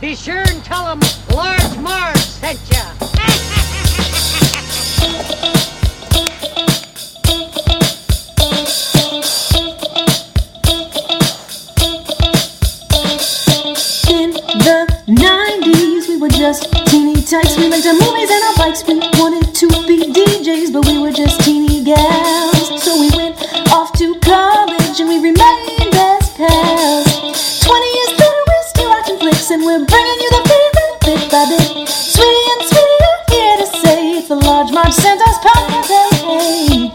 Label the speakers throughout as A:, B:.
A: Be sure and tell them Large Marge sent ya.
B: In the 90s, we were just teeny tykes. We liked our movies and our bikes. We wanted to be DJs, but we were just teeny gals. So we went off to college and we remained best pals. 20 years later, we're still watching flicks and we're bringing you the favorite bit by bit. Sweetie and Sweetie are here to say it's the Large Marge Santa's podcast. Hey.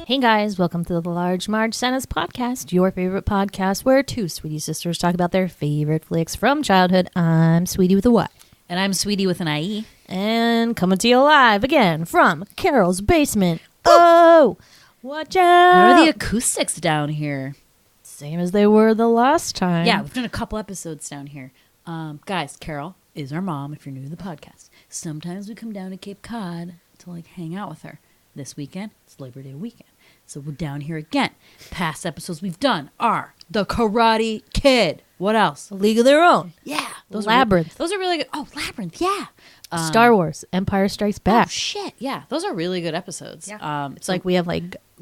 C: Hey guys, welcome to the Large Marge Santa's podcast, your favorite podcast where two sweetie sisters talk about their favorite flicks from childhood. I'm Sweetie with a Y.
D: And I'm Sweetie with an IE.
C: And coming to you live again from Carol's basement. Oh, watch out.
D: What are the acoustics down here?
C: Same as they were the last time.
D: Yeah, we've done a couple episodes down here. Guys, Carol is our mom if you're new to the podcast. Sometimes we come down to Cape Cod to hang out with her. This weekend, it's Labor Day weekend. So we're down here again. Past episodes we've done are The Karate Kid. What else?
C: A League of Their Own.
D: Yeah.
C: Labyrinth.
D: Those are really good. Oh, Labyrinth, yeah.
C: Star Wars, Empire Strikes Back.
D: Oh, shit, yeah. Those are really good episodes.
C: Yeah. It's like we have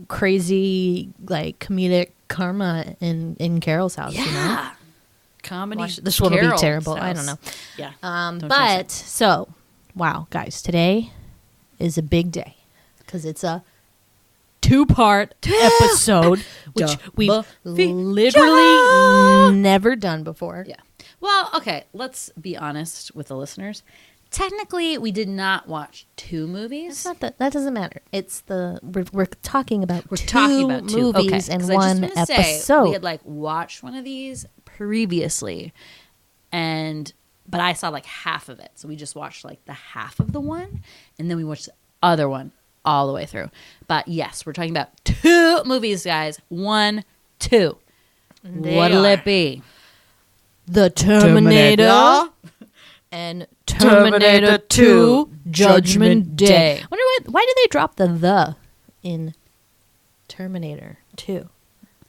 C: crazy comedic karma in Carol's house.
D: Yeah.
C: You know?
D: Comedy.
C: This one will be
D: Carol's
C: terrible. I
D: house.
C: don't know.
D: Yeah.
C: Wow, guys, today is a big day because it's a two-part episode, which we've literally never done before.
D: Yeah. Well, okay, let's be honest with the listeners. Technically, we did not watch two movies.
C: That doesn't matter. It's we're talking about
D: two
C: movies
D: okay,
C: in one episode.
D: We had watched one of these previously, but I saw half of it. So we just watched the half of the one, and then we watched the other one all the way through. But yes, we're talking about two movies, guys. 1, 2. What'll it be?
C: The Terminator and Terminator 2 Judgment Day. I wonder why did they drop the in Terminator 2?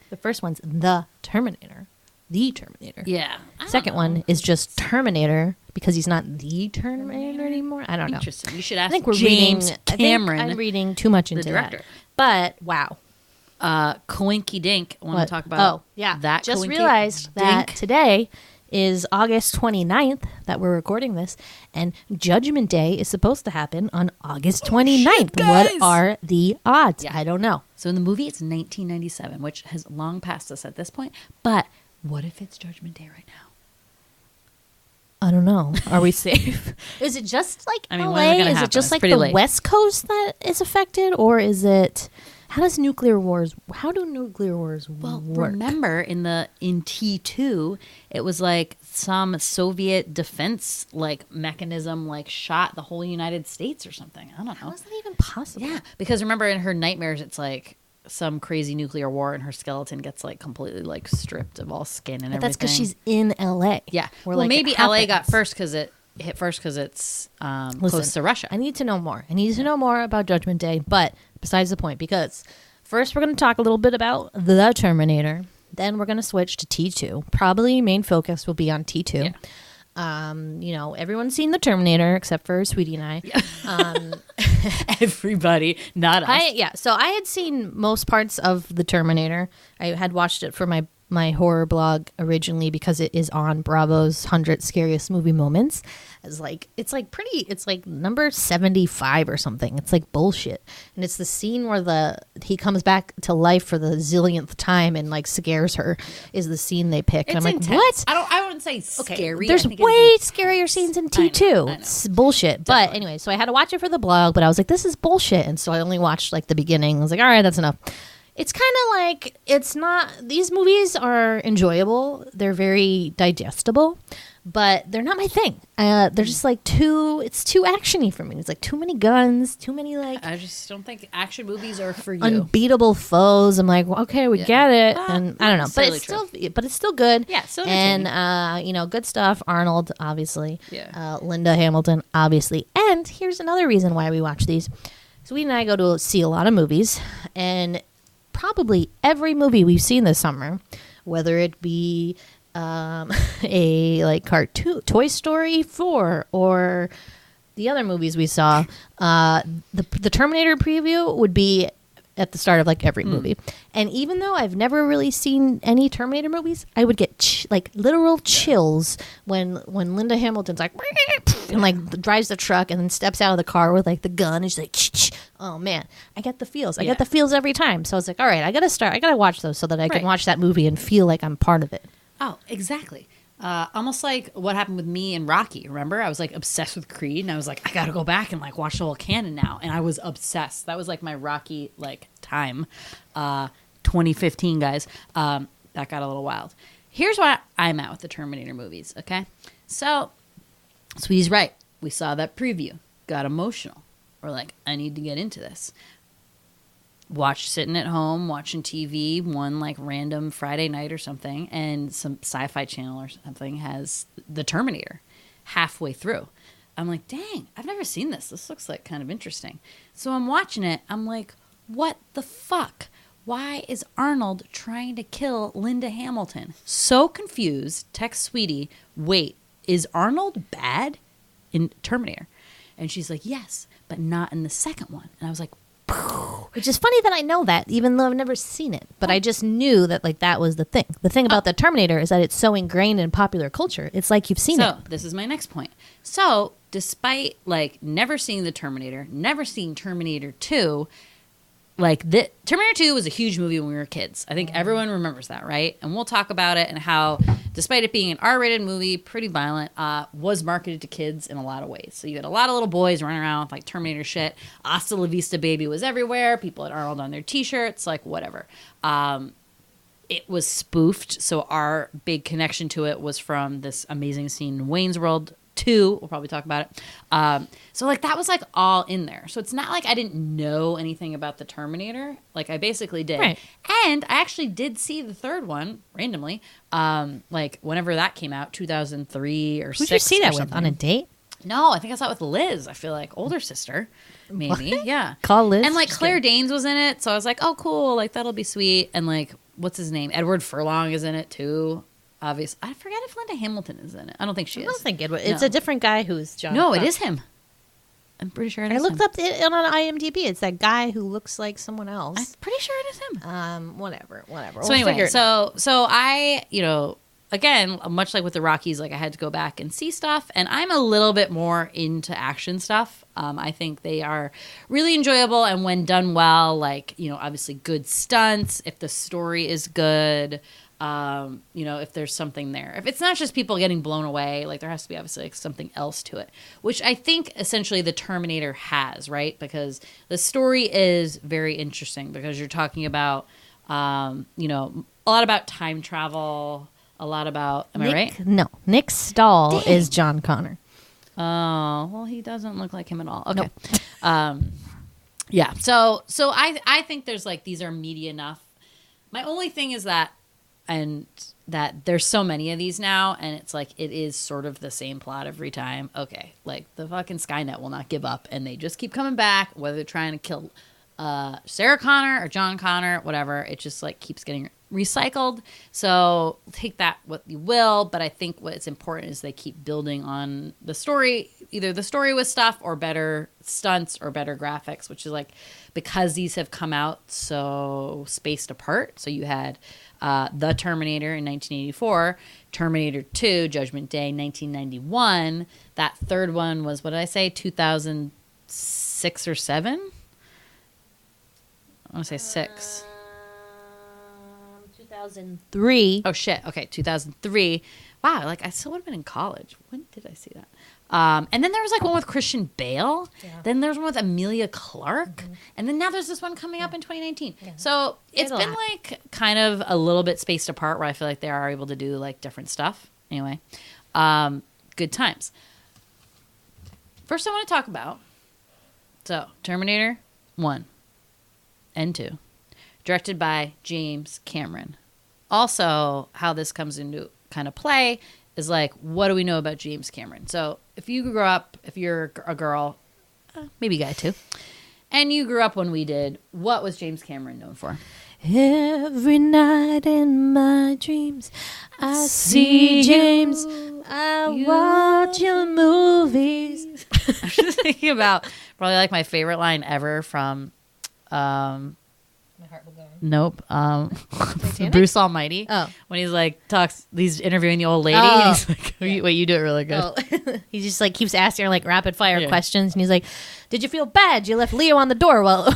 C: The first one's The Terminator. The Terminator.
D: Yeah.
C: Second one is just Terminator because he's not the Terminator anymore. I don't know.
D: Interesting. You should ask
C: James
D: Cameron.
C: I'm reading too much into
D: the director.
C: That. But wow.
D: Coinky Dink. I want to talk about that.
C: Just realized that today is August 29th that we're recording this, and Judgment Day is supposed to happen on August 29th. What are the odds?
D: Yeah.
C: I don't know.
D: So in the movie, it's 1997, which has long passed us at this point. But what if it's Judgment Day right now?
C: I don't know. Are we safe? Is it just LA?
D: When is it
C: is it just
D: pretty
C: the
D: late.
C: West Coast that is affected, or is it? How do nuclear wars
D: Well,
C: work?
D: remember in T2, it was some Soviet defense mechanism shot the whole United States or something. I don't know.
C: How is that even possible?
D: Yeah, because remember in her nightmares, it's some crazy nuclear war, and her skeleton gets completely stripped of all skin and everything.
C: That's because she's in LA.
D: Yeah.
C: Where,
D: well, maybe LA got
C: happens.
D: first because it hit first because it's close to Russia.
C: I need to know more. I need to know more about Judgment Day, but besides the point, because first we're going to talk a little bit about The Terminator. Then we're going to switch to T2. Probably main focus will be on T2. Yeah. Everyone's seen The Terminator except for Sweetie and I.
D: Yeah. Everybody, not us.
C: So I had seen most parts of The Terminator. I had watched it for my horror blog originally because it is on Bravo's 100 Scariest Movie Moments. It's number 75 or something. It's bullshit. And it's the scene where he comes back to life for the zillionth time and scares her is the scene they pick. And I'm
D: intense.
C: What?
D: I wouldn't say scary.
C: There's way scarier scenes in T2.
D: I know.
C: It's bullshit.
D: Definitely.
C: But anyway, so I had to watch it for the blog, but I was this is bullshit. And so I only watched the beginning. I was all right, that's enough. It's kind of it's not, these movies are enjoyable. They're very digestible, but they're not my thing. They're just it's too actiony for me. It's too many guns, too many
D: I just don't think action movies are for you.
C: Unbeatable foes. I'm okay, we get it. And I don't know, but it's still good.
D: Yeah, still
C: and good stuff. Arnold, obviously.
D: Yeah.
C: Linda Hamilton, obviously. And here's another reason why we watch these. So we and I go to see a lot of movies, and probably every movie we've seen this summer whether it be a like cartoon Toy Story 4 or the other movies we saw, the Terminator preview would be at the start of like every movie. And even though I've never really seen any Terminator movies, I would get like literal chills when Linda Hamilton's like and like drives the truck and then steps out of the car with like the gun and she's like oh man, I get the feels. I get the feels every time. So I was like, all right, I gotta watch those so that I can watch that movie and feel like I'm part of it.
D: Oh, exactly. Almost like what happened with me and Rocky. Remember, I was like obsessed with Creed, and I was like, I gotta go back and like watch the whole canon now. And I was obsessed. That was like my Rocky like time. 2015, guys. That got a little wild. Here's why I'm at with the Terminator movies. Okay, so Sweetie's right. We saw that preview, got emotional. We're like, I need to get into this. Sitting at home watching TV one like random Friday night or something, and some sci-fi channel or something has the Terminator halfway through. I'm like, dang, I've never seen this. This looks like kind of interesting. So I'm watching it. I'm like, what the fuck? Why is Arnold trying to kill Linda Hamilton? So confused. Text Sweetie, wait, is Arnold bad in Terminator? And she's like, yes, but not in the second one. And I was like,
C: which is funny that I know that, even though I've never seen it. But I just knew that like that was the thing. The thing about the Terminator is that it's so ingrained in popular culture. It's like you've seen it.
D: So this is my next point. So despite like never seeing the Terminator, never seeing Terminator 2, like the Terminator 2 was a huge movie when we were kids. I think everyone remembers that, right? And we'll talk about it and how, despite it being an R-rated movie, pretty violent, was marketed to kids in a lot of ways. So you had a lot of little boys running around with like Terminator shit. Hasta la vista baby was everywhere. People had Arnold on their t-shirts, like whatever. It was spoofed, so our big connection to it was from this amazing scene in Wayne's World 2. We'll probably talk about it. So like that was like all in there. So it's not like I didn't know anything about the Terminator. Like I basically did.
C: Right.
D: And I actually did see the third one randomly. Like whenever that came out, 2003 or 6.
C: Who'd you see that with?
D: something.
C: On a date?
D: No, I think I saw it with Liz. I feel like older sister, maybe.
C: What?
D: Yeah.
C: Call Liz.
D: And like
C: Just
D: Claire
C: kidding.
D: Danes was in it, so I was like, oh cool, like that'll be sweet. And like what's his name? Edward Furlong is in it too. Obvious. I forget if Linda Hamilton is in it. I don't think she is.
C: I don't think it was. It's
D: No.
C: a different guy who's John.
D: No, it
C: Connor.
D: is him. I'm pretty sure it
C: I
D: is
C: looked
D: him.
C: up it on IMDb. It's that guy who looks like someone
D: I'm
C: else.
D: pretty sure it is him.
C: Whatever.
D: So
C: We'll figure
D: anyway,
C: it out.
D: so I, again, much like with the Rockies, like I had to go back and see stuff, and I'm a little bit more into action stuff. I think they are really enjoyable, and when done well, like, obviously good stunts, if the story is good, if there's something there. If it's not just people getting blown away, like there has to be obviously like something else to it, which I think essentially the Terminator has, right? Because the story is very interesting because you're talking about, a lot about time travel, a lot about, am I right?
C: No. Nick Stahl
D: Dang.
C: is John Connor.
D: Oh, well, he doesn't look like him at all. Okay. Yeah. So I think there's like, these are meaty enough. My only thing is that there's so many of these now, and it's like it is sort of the same plot every time. Okay, like the fucking Skynet will not give up, and they just keep coming back, whether they're trying to kill Sarah Connor or John Connor, whatever. It just like keeps getting recycled. So take that what you will, but I think what's important is they keep building on the story, either the story with stuff or better stunts or better graphics, which is like because these have come out so spaced apart. So you had The Terminator in 1984, Terminator 2, Judgment Day, 1991. That third one was, what did I say, 2006 or 7? I want to say 6.
C: 2003.
D: Oh, shit. Okay, 2003. Wow, like I still would have been in college. When did I see that? And then there was like one with Christian Bale. Yeah. Then there's one with Emilia Clarke. Mm-hmm. And then now there's this one coming up in 2019. Yeah. So it's been like kind of a little bit spaced apart where I feel like they are able to do like different stuff. Anyway, good times. First I want to talk about, so Terminator 1 and 2, directed by James Cameron. Also, how this comes into kind of play is like, what do we know about James Cameron? So if you grew up, if you're a girl, maybe a guy too, and you grew up when we did, what was James Cameron known for?
C: Every night in my dreams, I see James. I watch your movies.
D: I'm just thinking about probably like my favorite line ever from
C: My heart will go on.
D: Nope.
C: Titanic?
D: Bruce Almighty.
C: Oh.
D: When he's interviewing the old lady.
C: Oh.
D: And he's like, wait, you do it really good.
C: Oh. He just like keeps asking her like rapid fire
D: Yeah.
C: questions, and he's like, "Did you feel bad? You left Leo on the door while?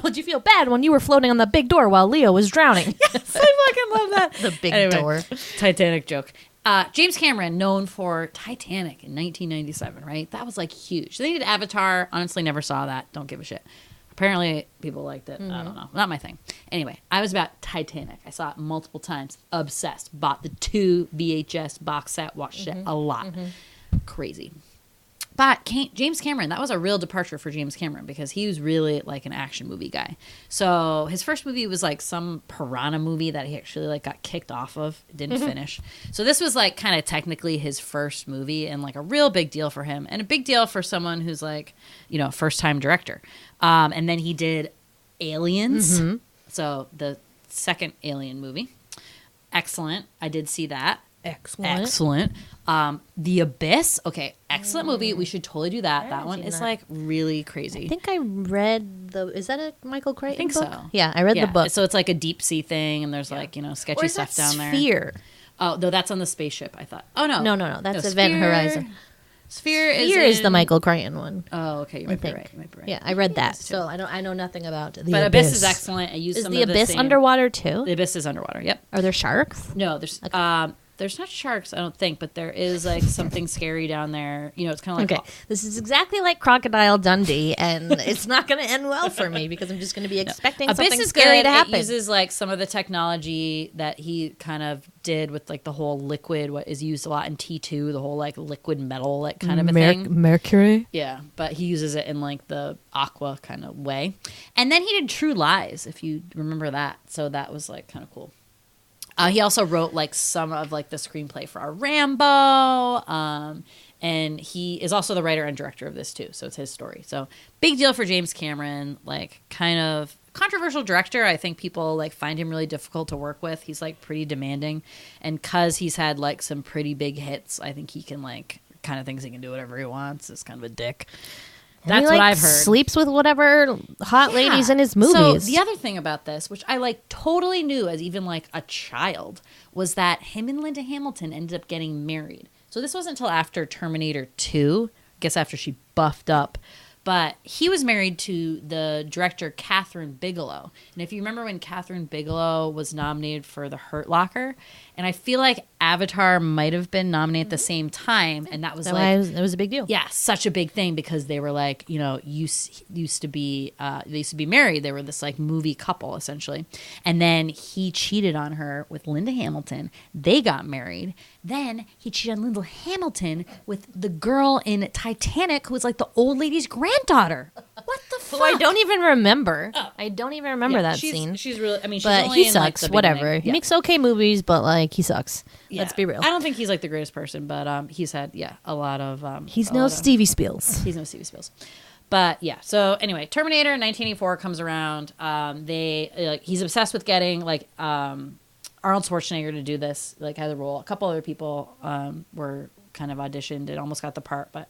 C: Did you feel bad when you were floating on the big door while Leo was drowning?"
D: Yes, I fucking love that.
C: The big door.
D: Titanic joke. James Cameron, known for Titanic in 1997, right? That was like huge. They did Avatar. Honestly, never saw that. Don't give a shit. Apparently, people liked it. I don't know. Not my thing. Anyway, I was about Titanic. I saw it multiple times. Obsessed. Bought the 2 VHS box set. Watched it a lot. Crazy. But James Cameron, that was a real departure for James Cameron because he was really like an action movie guy. So his first movie was like some piranha movie that he actually like got kicked off of, didn't finish. So this was like kind of technically his first movie and like a real big deal for him and a big deal for someone who's like, you know, first time director. And then he did Aliens. So the second Alien movie. Excellent. I did see that. Excellent. The Abyss. Okay, excellent movie. We should totally do that. That one is like really crazy.
C: I think I read is that a Michael Crichton
D: I think
C: book?
D: so.
C: Yeah, I read the book.
D: So it's like a deep sea thing, and there's like, you know, sketchy
C: Or is
D: stuff
C: that
D: down there.
C: Sphere?
D: Oh, no, that's on the spaceship, I thought. Oh, no.
C: No. That's Event Horizon.
D: Sphere
C: is the Michael Crichton one.
D: Oh, okay. You might be
C: think.
D: right. You might be right.
C: Yeah, I read that. So I know nothing about the
D: But
C: Abyss.
D: Abyss is excellent. I used
C: Is
D: some
C: the
D: of
C: Abyss
D: same.
C: underwater too?
D: The Abyss is underwater, yep.
C: Are there sharks?
D: No, there's not sharks, I don't think, but there is like something scary down there. You know, it's kind of like
C: Okay, this is exactly like Crocodile Dundee, and it's not going to end well for me because I'm just going to be expecting
D: Abyss
C: something
D: is
C: scary
D: good.
C: to happen.
D: It uses like some of the technology that he kind of did with like the whole liquid, what is used a lot in T2, the whole like liquid metal like kind of a thing.
C: Mercury.
D: Yeah, but he uses it in like the aqua kind of way. And then he did True Lies, if you remember that. So that was like kind of cool. He also wrote like some of like the screenplay for our Rambo, and he is also the writer and director of this too. So it's his story. So big deal for James Cameron, like kind of controversial director. I think people like find him really difficult to work with. He's like pretty demanding, and cause he's had like some pretty big hits, I think he can like kind of thinks he can do whatever he wants. It's kind of a dick. That's
C: he,
D: what I've heard.
C: Sleeps with whatever hot ladies in his movies.
D: So the other thing about this, which I like totally knew as even like a child, was that him and Linda Hamilton ended up getting married. So this wasn't until after Terminator 2, I guess after she buffed up. But he was married to the director Catherine Bigelow. And if you remember when Catherine Bigelow was nominated for The Hurt Locker, and I feel like Avatar might have been nominated at the same time, and that was
C: it was a big deal.
D: Yeah, such a big thing because they were like, you know, they used to be married. They were this like movie couple essentially, and then he cheated on her with Linda Hamilton. They got married. Then he cheated on Linda Hamilton with the girl in Titanic, who was like the old lady's granddaughter. What the fuck?
C: Who I don't even remember. I don't even remember that
D: she's,
C: scene.
D: She's really. I mean, she's
C: but
D: only
C: he
D: in, like,
C: sucks.
D: the
C: Whatever.
D: beginning.
C: He makes okay movies, but like he sucks.
D: Yeah.
C: Let's be real.
D: I don't think he's like the greatest person, but he's had a lot of.
C: He's no Stevie Spiels.
D: He's no Stevie Spiels. But yeah, so anyway, Terminator 1984 comes around. He's obsessed with getting like Arnold Schwarzenegger to do this, like had the role. A couple other people were kind of auditioned and almost got the part, but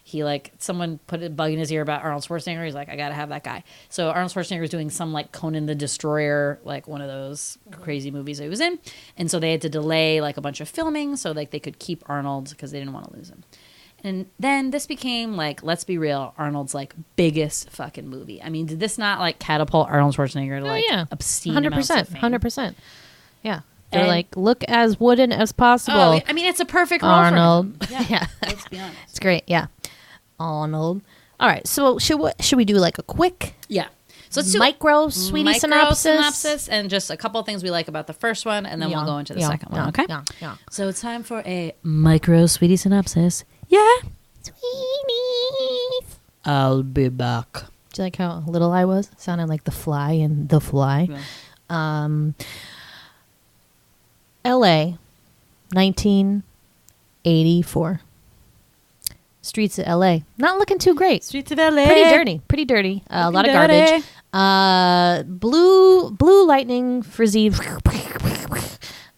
D: he like someone put a bug in his ear about Arnold Schwarzenegger. He's like, I gotta have that guy. So Arnold Schwarzenegger was doing some like Conan the Destroyer, like one of those crazy movies that he was in, and so they had to delay like a bunch of filming so like they could keep Arnold because they didn't want to lose him. And then this became like, let's be real, Arnold's like biggest fucking movie. I mean, did this not like catapult Arnold Schwarzenegger to like obscene amounts of fame?
C: 100%. Yeah. They're like, look as wooden as possible.
D: Oh, I mean, it's a perfect role
C: Arnold.
D: for him.
C: Yeah.
D: Let's be honest.
C: It's great. Yeah. Arnold. All right. So should we do like a quick
D: Yeah. So let's do
C: micro synopsis
D: and just a couple of things we like about the first one, and then we'll go into the second one. Okay.
C: Yeah.
D: So it's time for a micro sweetie synopsis. Yeah.
C: Sweeties.
D: I'll be back.
C: Do you like how little I was? Sounded like the fly in The Fly.
D: Yeah.
C: L.A. 1984. Streets of L.A. Not looking too great.
D: Streets of LA.
C: Pretty dirty. A lot of garbage. Blue lightning, frizzy.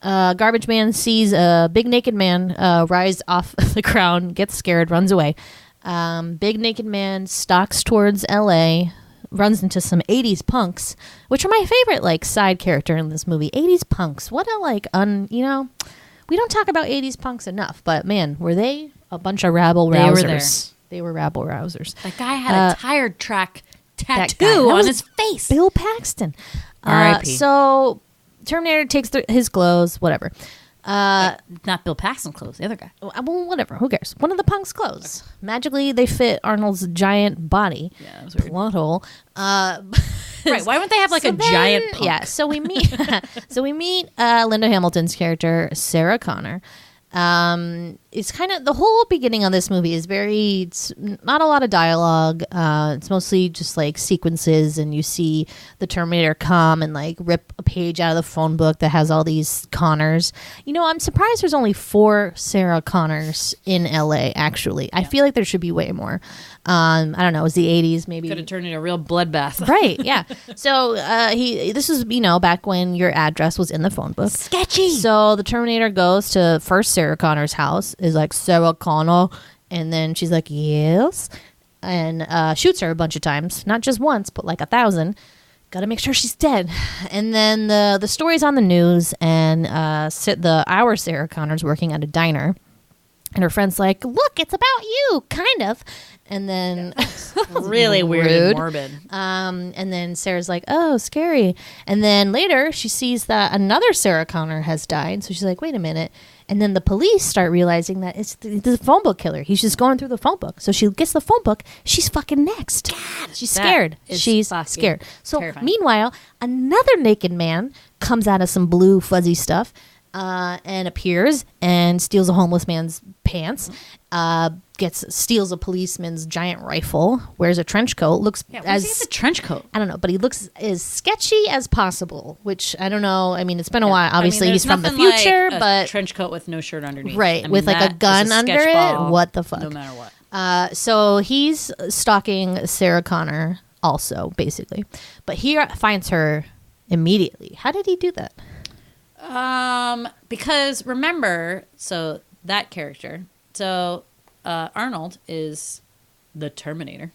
C: Garbage man sees a big naked man rise off the ground, gets scared, runs away. Big naked man stalks towards L.A., runs into some 80s punks, which are my favorite like side character in this movie. 80s punks. What a like we don't talk about 80s punks enough, but man, were they a bunch of rabble-rousers. They were rabble-rousers.
D: That guy had a tire track tattoo
C: guy,
D: on his face.
C: Bill Paxton.
D: R.I.P.
C: So Terminator takes his clothes, whatever.
D: Not Bill Paxton's clothes, the other guy.
C: Well, whatever. Who cares? One of the punks' clothes. Magically, they fit Arnold's giant body.
D: Yeah, that was weird.
C: Plot hole.
D: Right. Why wouldn't they have like a giant punk?
C: Yeah. So we meet. Linda Hamilton's character, Sarah Connor. It's kind of the whole beginning of this movie is it's not a lot of dialogue. It's mostly just like sequences, and you see the Terminator come and like rip a page out of the phone book that has all these Connors. I'm surprised there's only 4 Sarah Connors in LA. Actually, I feel like there should be way more. I don't know. It was the 80s, maybe.
D: Could have turned into a real bloodbath.
C: Right. Yeah. So this is back when your address was in the phone book.
D: Sketchy.
C: So the Terminator goes to first Sarah Connor's house. Is like, Sarah Connor, and then she's like, yes, and shoots her a bunch of times, not just once, but like 1,000. Gotta make sure she's dead. And then the story's on the news, and our Sarah Connor's working at a diner, and her friend's like, look, it's about you, kind of. And then
D: really weird and morbid.
C: And then Sarah's like, oh, scary. And then later she sees that another Sarah Connor has died. So she's like, wait a minute. And then the police start realizing that it's the phone book killer. He's just going through the phone book. So she gets the phone book. She's fucking next. God, she's scared. She's scared. So
D: terrifying.
C: Meanwhile, another naked man comes out of some blue fuzzy stuff and appears and steals a homeless man's pants. Steals a policeman's giant rifle, wears a trench coat, looks
D: as a trench coat.
C: I don't know, but he looks as sketchy as possible, which I don't know. I mean, it's been a while. Obviously, he's from the future,
D: like
C: but
D: trench coat with no shirt underneath,
C: right? With like a gun under it. What the fuck?
D: No matter what.
C: So he's stalking Sarah Connor, also basically, but he finds her immediately. How did he do that?
D: Because remember, so that character, Arnold is the Terminator.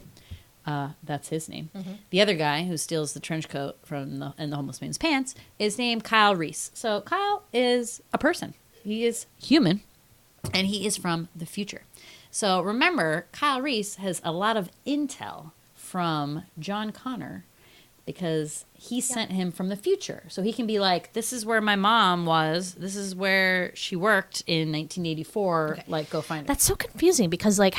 D: That's his name. Mm-hmm. The other guy who steals the trench coat and the homeless man's pants is named Kyle Reese. So Kyle is a person. He is human, and he is from the future. So remember, Kyle Reese has a lot of intel from John Connor because he sent him from the future. So he can be like, this is where my mom was. This is where she worked in 1984. Okay. Like, go find her.
C: That's so confusing because, like,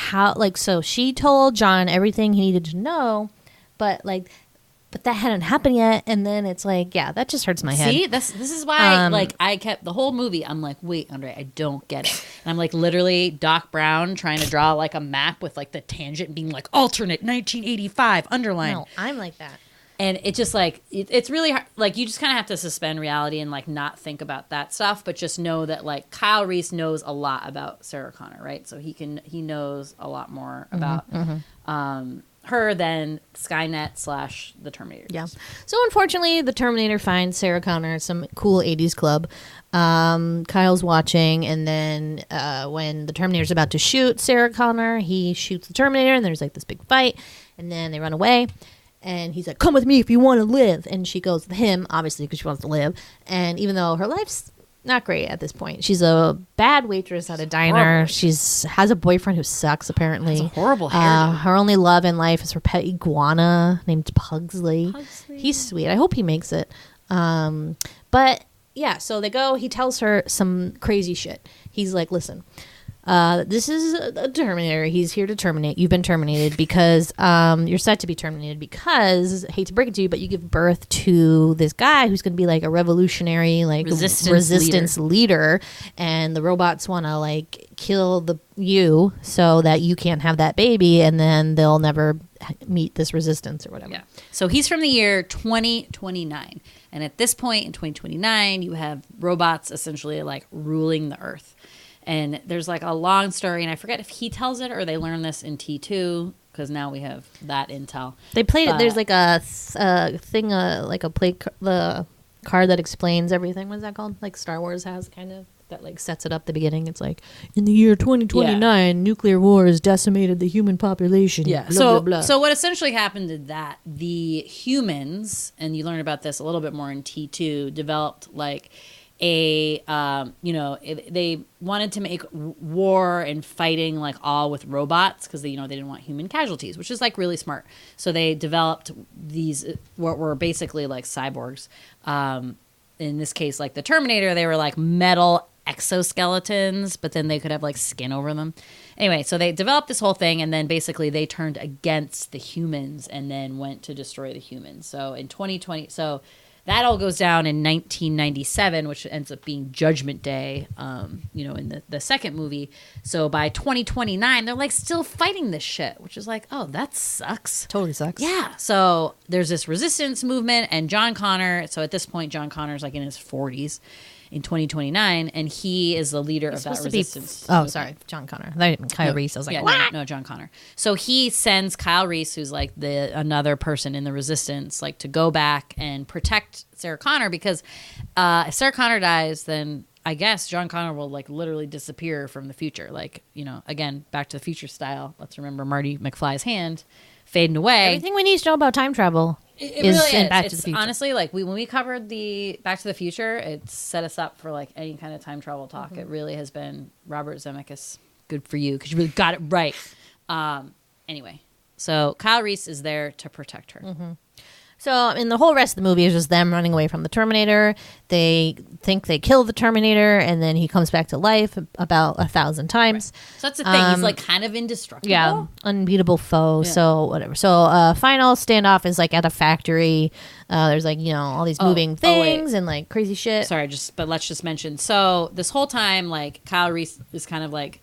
C: so she told John everything he needed to know, but that hadn't happened yet. And then it's like, yeah, that just hurts my head.
D: See, this is why, I kept the whole movie. I'm like, wait, Andre, I don't get it. And I'm like, literally Doc Brown trying to draw like a map with like the tangent being like alternate 1985 underline.
C: No, I'm like that.
D: And it just like it's really hard. Like you just kind of have to suspend reality and like not think about that stuff, but just know that like Kyle Reese knows a lot about Sarah Connor, right? So he knows a lot more about her than Skynet / the Terminator.
C: Yeah. So unfortunately, the Terminator finds Sarah Connor at some cool 80s club. Kyle's watching, and then when the Terminator's about to shoot Sarah Connor, he shoots the Terminator, and there's like this big fight, and then they run away. And he's like, come with me if you want to live. And she goes with him, obviously, because she wants to live. And even though her life's not great at this point, she's a bad waitress at a diner. She has a boyfriend who sucks, apparently.
D: That's a horrible hairdo.
C: Her only love in life is her pet iguana named Pugsley. He's sweet. I hope he makes it. But, yeah, so they go. He tells her some crazy shit. He's like, listen. This is a Terminator. He's here to terminate. You've been terminated because you're set to be terminated because, hate to break it to you, but you give birth to this guy who's going to be like a revolutionary, like resistance leader. And the robots want to like kill you so that you can't have that baby, and then they'll never meet this resistance or whatever.
D: Yeah. So he's from the year 2029. And at this point in 2029, you have robots essentially like ruling the earth. And there's like a long story, and I forget if he tells it or they learn this in T2, because now we have that intel.
C: They played it.
D: But-
C: There's like a thing, like a the card that explains everything. What's that called? Like Star Wars has kind of that like sets it up at the beginning. It's like in the year 2029, nuclear war has decimated the human population.
D: Yeah.
C: Blah,
D: So
C: blah, blah.
D: so what essentially happened is that the humans, and you learn about this a little bit more in T2, developed like a they wanted to make war and fighting like all with robots because they didn't want human casualties, which is like really smart. So they developed these what were basically like cyborgs. In this case, like the Terminator, they were like metal exoskeletons, but then they could have like skin over them. Anyway, so they developed this whole thing, and then basically they turned against the humans and then went to destroy the humans. So in 2020, so that all goes down in 1997, which ends up being Judgment Day, in the second movie. So by 2029, they're like still fighting this shit, which is like, oh, that sucks.
C: Totally sucks.
D: Yeah. So there's this resistance movement, and John Connor. So at this point, John Connor's like in his 40s in 2029, and he is the leader of that resistance.
C: Oh, sorry, John Connor. Kyle Reese. I was like,
D: Yeah,
C: what?
D: no, John Connor. So he sends Kyle Reese, who's like another person in the resistance, like to go back and protect Sarah Connor, because if Sarah Connor dies, then I guess John Connor will like literally disappear from the future. Like, again, Back to the Future style. Let's remember Marty McFly's hand fading away.
C: Everything we need to know about time travel
D: It
C: is
D: really
C: in
D: is.
C: Back to
D: It's
C: the Future.
D: honestly like when we covered the Back to the Future, it set us up for like any kind of time travel talk. It really has been Robert Zemeckis. Good for you, because you really got it right. Anyway, so Kyle Reese is there to protect her.
C: So in the whole rest of the movie is just them running away from the Terminator. They think they kill the Terminator, and then he comes back to life about 1,000 times.
D: So that's the thing. He's like kind of indestructible.
C: Yeah, unbeatable foe.
D: Yeah.
C: So whatever. So final standoff is like at a factory. There's like all these moving things and like crazy shit.
D: Sorry, but let's just mention. So this whole time, like Kyle Reese is kind of like,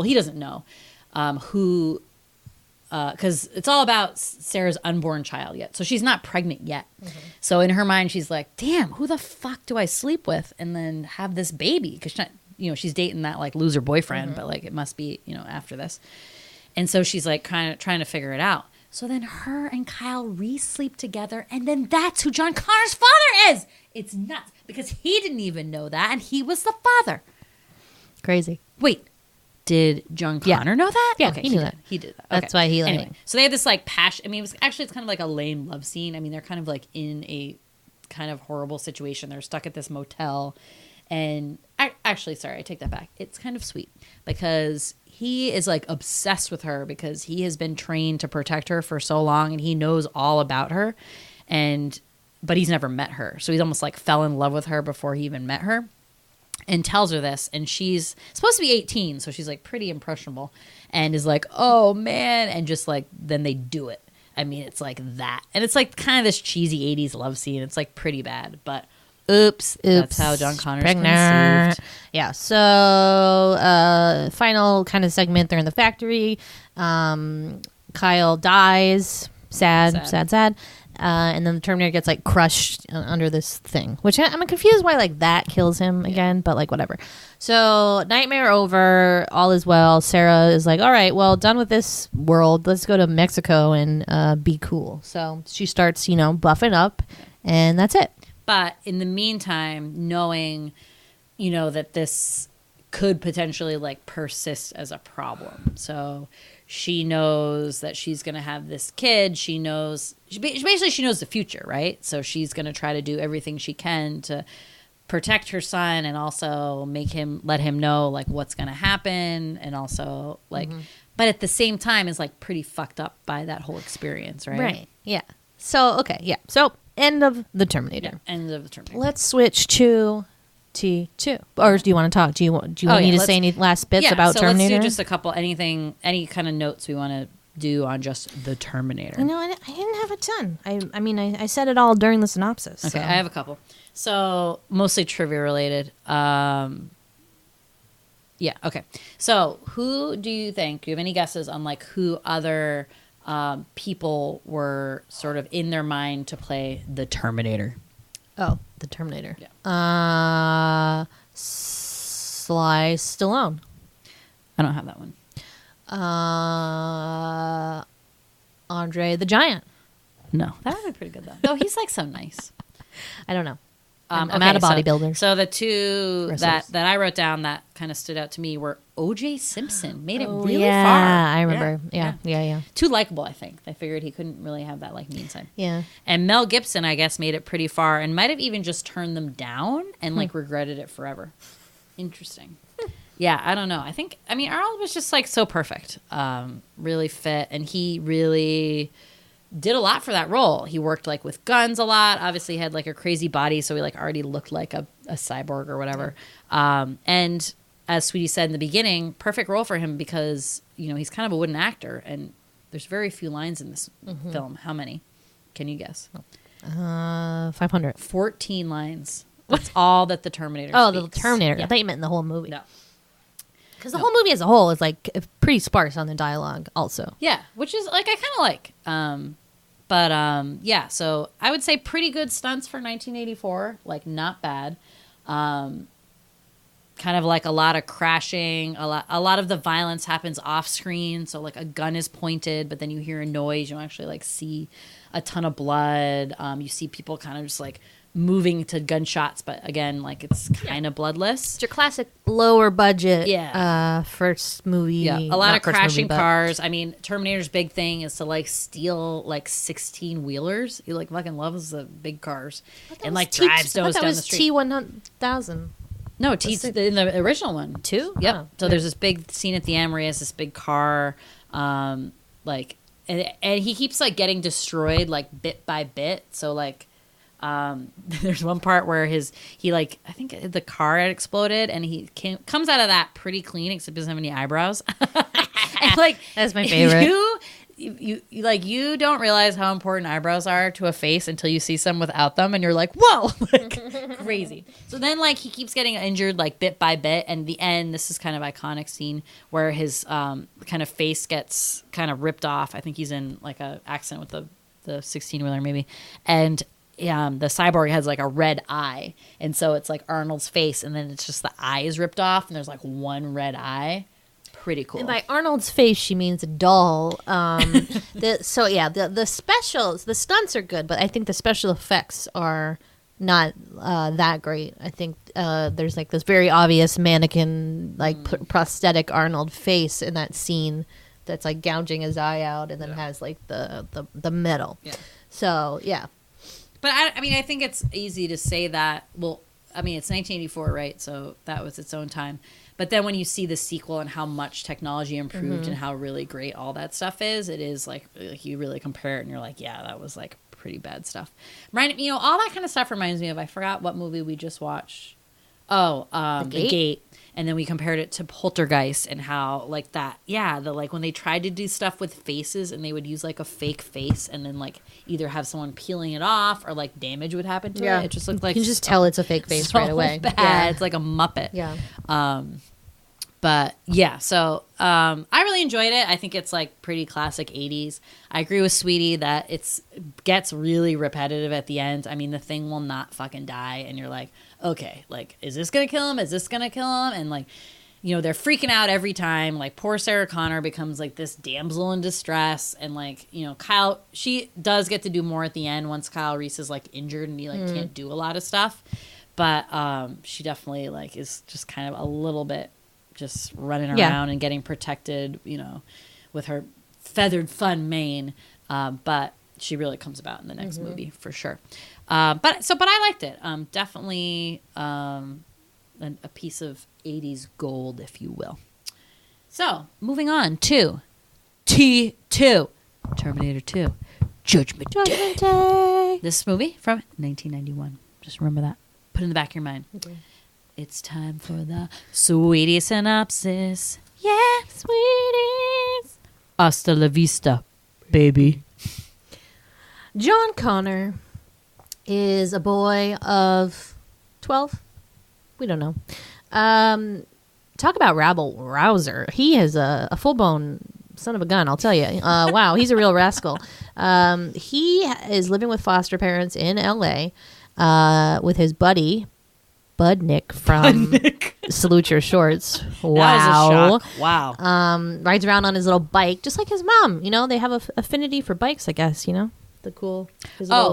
D: he doesn't know who. Because it's all about Sarah's unborn child yet. So she's not pregnant yet. Mm-hmm. So in her mind, she's like, damn, who the fuck do I sleep with and then have this baby? Because she's dating that like loser boyfriend, but like it must be, after this. And so she's like kind of trying to figure it out. So then her and Kyle Reese sleep together, and then that's who John Connor's father is. It's nuts, because he didn't even know that, and he was the father.
C: Crazy.
D: Wait. Did John Connor know that?
C: Yeah,
D: okay,
C: he knew that.
D: He did that.
C: That's why he
D: anyway, so they have this like passion. I mean, it's kind of like a lame love scene. I mean, they're kind of like in a kind of horrible situation. They're stuck at this motel, and sorry, I take that back. It's kind of sweet because he is like obsessed with her because he has been trained to protect her for so long, and he knows all about her, but he's never met her. So he's almost like fell in love with her before he even met her. And tells her this, and she's supposed to be 18, so she's like pretty impressionable, and is like, oh man, and just like then they do it. I mean, it's like that, and it's like kind of this cheesy 80s love scene. It's like pretty bad, but oops, that's how John Connor's conceived.
C: Yeah. So final kind of segment. They're in the factory. Kyle dies. Sad. And then the Terminator gets like crushed under this thing, which I'm confused why like that kills him again, but like whatever. So nightmare over, all is well. Sarah is like, all right, well, done with this world. Let's go to Mexico and be cool. So she starts, buffing up, and that's it.
D: But in the meantime, knowing, that this could potentially like persist as a problem. So she knows that she's going to have this kid. She knows the future, right? So she's going to try to do everything she can to protect her son and also let him know like what's going to happen. And also like, but at the same time is like pretty fucked up by that whole experience, right?
C: Right. Yeah. So, okay. Yeah. So end of the Terminator.
D: Yeah, end of the Terminator.
C: Let's switch to T2. Or do you want to talk? Do you want me to say any last bits about Terminator?
D: Let's do just a couple, any kind of notes we want to do on just the Terminator.
C: I didn't have a ton. I mean, I said it all during the synopsis.
D: Okay,
C: so.
D: I have a couple. So mostly trivia related. Yeah, okay. So who do you think, do you have any guesses on like who other people were sort of in their mind to play the Terminator?
C: Oh, the Terminator.
D: Yeah.
C: Sly Stallone.
D: I don't have that one.
C: Andre the Giant.
D: No, that would be pretty good though. Though he's like so nice.
C: I don't know. I'm not a bodybuilder.
D: So the two
C: Wrestlers.
D: that I wrote down that kind of stood out to me were O.J. Simpson. Made it really
C: yeah,
D: far.
C: I remember. Yeah.
D: Too likable, I think. They figured he couldn't really have that like mean side.
C: Yeah.
D: And Mel Gibson, I guess, made it pretty far and might have even just turned them down and like regretted it forever. Interesting. Yeah, I don't know. I mean, Arnold was just like so perfect. Really fit, and he really did a lot for that role. He worked like with guns a lot. Obviously, he had like a crazy body, so he like already looked like a cyborg or whatever. And as Sweetie said in the beginning, perfect role for him because he's kind of a wooden actor, and there's very few lines in this film. How many? Can you guess?
C: 500.
D: 14 lines. That's all that the Terminator.
C: Oh,
D: speaks.
C: the Terminator.
D: Yeah.
C: I thought you meant in the whole movie.
D: No.
C: Because the whole movie as a whole is like pretty sparse on the dialogue also.
D: Yeah, which is like I kind of like. Yeah, so I would say pretty good stunts for 1984. Like not bad. Kind of like a lot of crashing. A lot of the violence happens off screen. So like a gun is pointed, but then you hear a noise. You don't actually like see a ton of blood. You see people kind of just like moving to gunshots, but again, like it's kind of bloodless.
C: It's your classic lower budget first movie.
D: Yeah, a lot of crashing cars. I mean, Terminator's big thing is to like steal like 16 wheelers. He like fucking loves the big cars and like drives those down the street.
C: T-1000.
D: No, in the original one.
C: Two?
D: Yep.
C: Oh,
D: So there's this big scene at the end where he has this big car, like, and he keeps like getting destroyed like bit by bit. So like, there's one part where I think the car had exploded and he comes out of that pretty clean except he doesn't have any eyebrows. And like
C: that's my favorite.
D: You don't realize how important eyebrows are to a face until you see some without them and you're like, whoa, like crazy. So then like he keeps getting injured like bit by bit, and the end, this is kind of iconic scene where his kind of face gets kind of ripped off. I think he's in like a accident with the 16-wheeler maybe, and the cyborg has like a red eye, and so it's like Arnold's face, and then it's just the eye is ripped off, and there's like one red eye. Pretty cool.
C: And by Arnold's face, she means a doll. The specials, the stunts are good, but I think the special effects are not that great. I think there's like this very obvious mannequin, like prosthetic Arnold face in that scene that's like gouging his eye out, and then has like the metal. Yeah. So yeah.
D: But I think it's easy to say that. Well, I mean, it's 1984, right? So that was its own time. But then when you see the sequel and how much technology improved and how really great all that stuff is, it is like you really compare it and you're like, yeah, that was like pretty bad stuff. Right? All that kind of stuff reminds me of, I forgot what movie we just watched. Oh, The Gate. And then we compared it to Poltergeist and how like that, like when they tried to do stuff with faces and they would use like a fake face and then like either have someone peeling it off or like damage would happen to it. It just looked like
C: you can just tell it's a fake face right away.
D: Bad.
C: Yeah.
D: It's like a Muppet.
C: Yeah.
D: But yeah, so I really enjoyed it. I think it's like pretty classic 80s. I agree with Sweetie that it gets really repetitive at the end. I mean, the thing will not fucking die, and you're like, okay, like, is this gonna kill him? Is this gonna kill him? And like, they're freaking out every time. Like, poor Sarah Connor becomes like this damsel in distress, and like, Kyle, she does get to do more at the end once Kyle Reese is like injured and he like can't do a lot of stuff. But she definitely like is just kind of a little bit just running around and getting protected, with her feathered fun mane. But she really comes about in the next movie for sure. But I liked it. Definitely a piece of 80s gold, if you will. So moving on to T2, Terminator 2, Judgment Day. This movie from 1991. Just remember that. Put it in the back of your mind. Okay. It's time for the Sweetie synopsis. Yeah, Sweeties. Hasta la vista, baby.
C: John Connor is a boy of 12. We don't know. Talk about rabble-rouser. He is a full-blown son of a gun, I'll tell you. Wow, he's a real rascal. He is living with foster parents in L.A. With his buddy, Budnick from Salute Your Shorts. Wow.
D: That was a shock. Wow.
C: Rides around on his little bike, just like his mom. You know, they have a affinity for bikes, I guess, you know? The cool.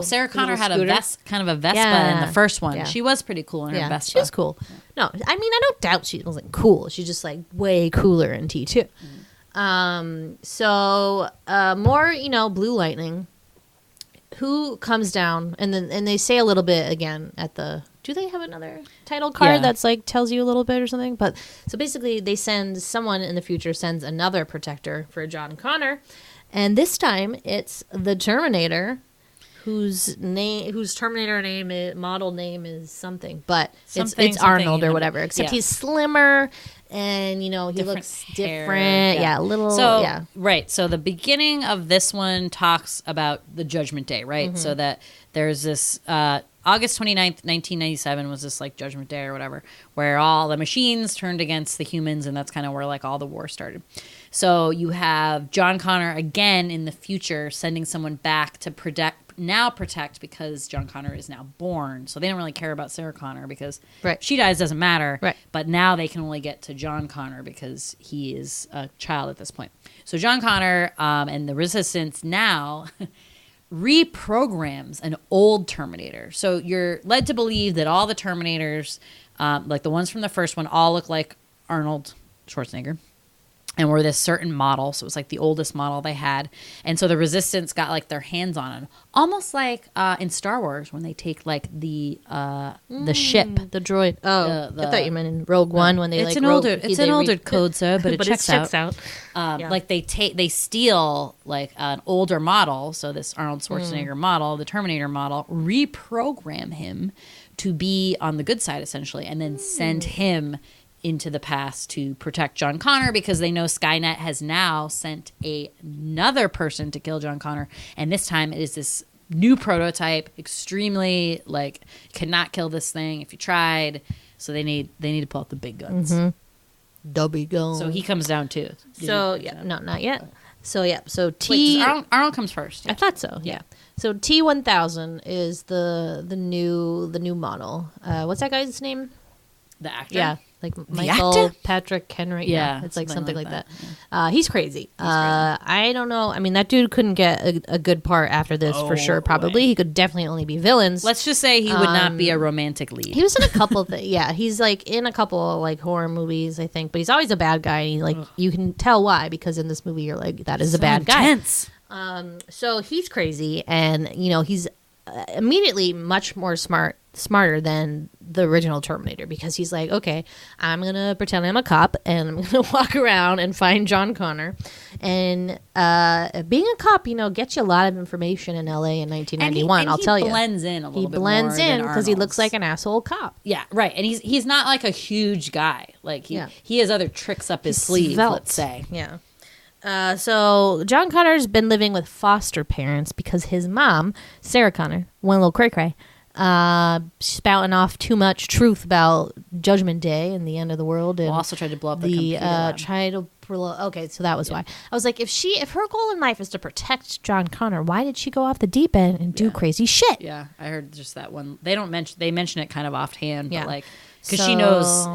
D: Sarah Connor had a kind of a Vespa in the first one. Yeah. She was pretty cool in her Vespa.
C: She was cool. No, I mean, I don't doubt she wasn't cool. She's just like way cooler in T2. More, you know, Blue Lightning. Who comes down and they say a little bit again at the. Do they have another title card that's like tells you a little bit or something? But so basically, they send someone in the future sends another protector for John Connor, and this time it's the Terminator, whose Terminator model name is something, but it's Arnold or whatever. Except he's slimmer. And, you know, he looks different. Yeah, a little. So,
D: right. So the beginning of this one talks about the Judgment Day, right? Mm-hmm. So that there's this August 29th, 1997 was this like Judgment Day or whatever, where all the machines turned against the humans. And that's kind of where like all the war started. So you have John Connor again in the future sending someone back to protect because John Connor is now born. So they don't really care about Sarah Connor because she dies, doesn't matter. Right. But now they can only get to John Connor because he is a child at this point. So John Connor and the Resistance now reprograms an old Terminator. So you're led to believe that all the Terminators, like the ones from the first one, all look like Arnold Schwarzenegger. And were this certain model, so it was like the oldest model they had. And so the Resistance got like their hands on it, almost like in Star Wars when they take like the ship,
C: the droid. Oh, I thought you meant in Rogue One when they
D: it's an older code, sir, but it checks out. Like they steal like an older model, so this Arnold Schwarzenegger model, the Terminator model, reprogram him to be on the good side essentially, and then send him into the past to protect John Connor because they know Skynet has now sent another person to kill John Connor, and this time it is this new prototype, extremely like cannot kill this thing if you tried. So they need to pull out the big guns.
C: Mm-hmm. The big guns.
D: So he comes down too.
C: So not yet. So
D: Arnold comes first.
C: Yeah. I thought so. Yeah. So T-1000 is the new model. What's that guy's name?
D: The actor?
C: Yeah. Like Michael Patrick Henry. Yeah, it's like something like that. Yeah. He's crazy. I don't know. I mean, that dude couldn't get a good part after this for sure. Probably he could definitely only be villains.
D: Let's just say he would not be a romantic lead.
C: He was in a couple of things. Yeah, he's like in a couple like horror movies, I think. But he's always a bad guy. And like you can tell why because in this movie you're like that is a bad
D: intense
C: guy. So he's crazy, and you know he's immediately much more smarter than the original Terminator because he's like, okay, I'm gonna pretend I'm a cop and I'm gonna walk around and find John Connor. And being a cop, you know, gets you a lot of information in LA in 1991. I'll tell you,
D: he blends in a little bit.
C: He blends in because he looks like an asshole cop.
D: Yeah, right. And he's not like a huge guy. Like he has other tricks up his sleeve. Let's say.
C: Yeah. So John Connor's been living with foster parents because his mom, Sarah Connor, one little cray-cray, spouting off too much truth about Judgment Day and the end of the world. And
D: also tried to blow up the computer lab.
C: Okay, so that was why. I was like, if her goal in life is to protect John Connor, why did she go off the deep end and do crazy shit?
D: Yeah, I heard just that one. They mention it kind of offhand, but like because she knows,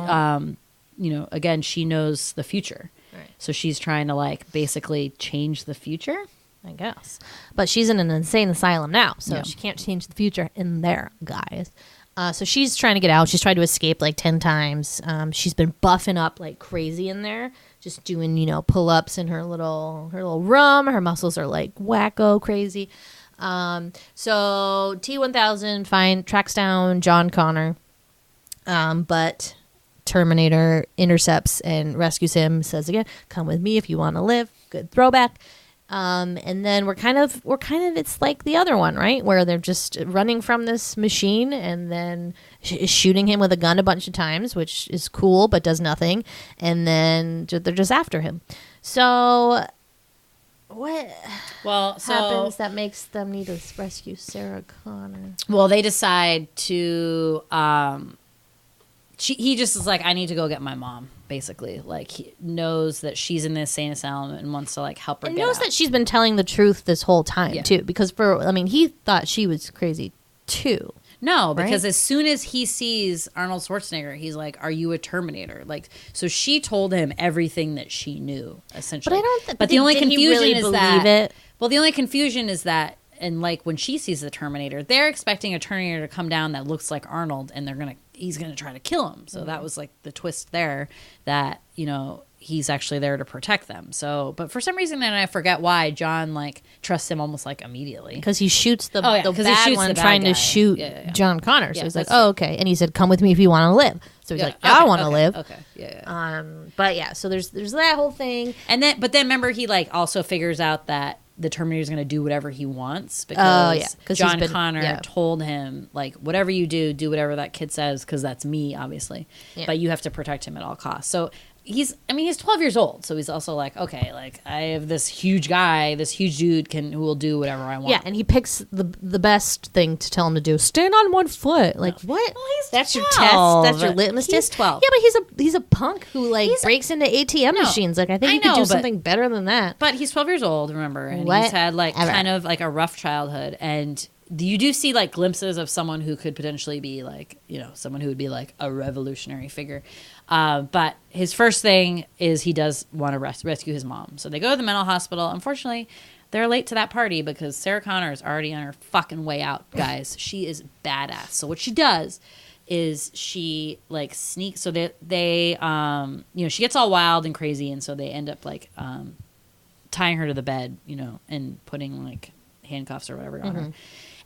D: again, she knows the future. Right. So she's trying to like basically change the future,
C: I guess. But she's in an insane asylum now, so she can't change the future in there, guys. So she's trying to get out. She's tried to escape like 10 times. She's been buffing up like crazy in there, just doing, pull-ups in her little room. Her muscles are like wacko crazy. So T-1000 tracks down John Connor, but Terminator intercepts and rescues him, says again, come with me if you want to live. Good throwback. And then we're kind of it's like the other one, right, where they're just running from this machine and then shooting him with a gun a bunch of times, which is cool but does nothing, and then they're just after him. So what happens that makes them need to rescue Sarah Connor?
D: Well, they decide to he just is like, I need to go get my mom, basically. Like, he knows that she's in the insane asylum and wants to, like, help her
C: and
D: get
C: knows
D: out.
C: that she's been telling the truth this whole time, too. Because, he thought she was crazy, too.
D: No, because
C: Right?
D: as soon as he sees Arnold Schwarzenegger, he's like, "Are you a Terminator?" Like, so she told him everything that she knew, essentially.
C: But I don't.
D: But the only
C: did he
D: confusion
C: really
D: is
C: believe
D: that.
C: it?
D: Well, the only confusion is that, and like when she sees the Terminator, they're expecting a Terminator to come down that looks like Arnold, and he's gonna try to kill him. So that was like the twist there, that he's actually there to protect them. So, but for some reason, and I forget why, John like trusts him almost like immediately.
C: Because he shoots the
D: Oh, yeah,
C: the
D: 'cause he
C: bad
D: shoots
C: one
D: the bad
C: trying
D: guy.
C: to shoot
D: Yeah.
C: John Connor. So
D: Yeah,
C: he's like,
D: that's true.
C: "Oh, okay." And he said, "Come with me if you want to live." So he's like, "I want to live."
D: Okay. Yeah.
C: But yeah, so there's that whole thing.
D: And then, but then remember, he like also figures out that the Terminator is going to do whatever he wants because
C: 'cause
D: John
C: he's been-
D: Connor
C: yeah.
D: told him like, whatever you do whatever that kid says, because that's me, obviously.
C: Yeah.
D: But you have to protect him at all costs. So he's 12 years old, so he's also like, okay, like I have this huge dude who will do whatever I want.
C: Yeah, and he picks the best thing to tell him to do. Stand on one foot. Like what?
D: Well, he's
C: That's your
D: 12.
C: test. That's your litmus
D: He's
C: test.
D: 12.
C: Yeah, but he's a punk who like breaks into ATM machines. Like I think
D: I
C: he could
D: know,
C: do
D: but-
C: something better than that.
D: But he's 12 years old, remember, and he's
C: Whatever.
D: had like kind of like a rough childhood, and you do see like glimpses of someone who could potentially be like, someone who would be like a revolutionary figure. But his first thing is he does want to rescue his mom. So they go to the mental hospital. Unfortunately, they're late to that party because Sarah Connor is already on her fucking way out, guys. She is badass. So what she does is she like sneaks. So they she gets all wild and crazy, and so they end up like tying her to the bed, and putting like handcuffs or whatever on her.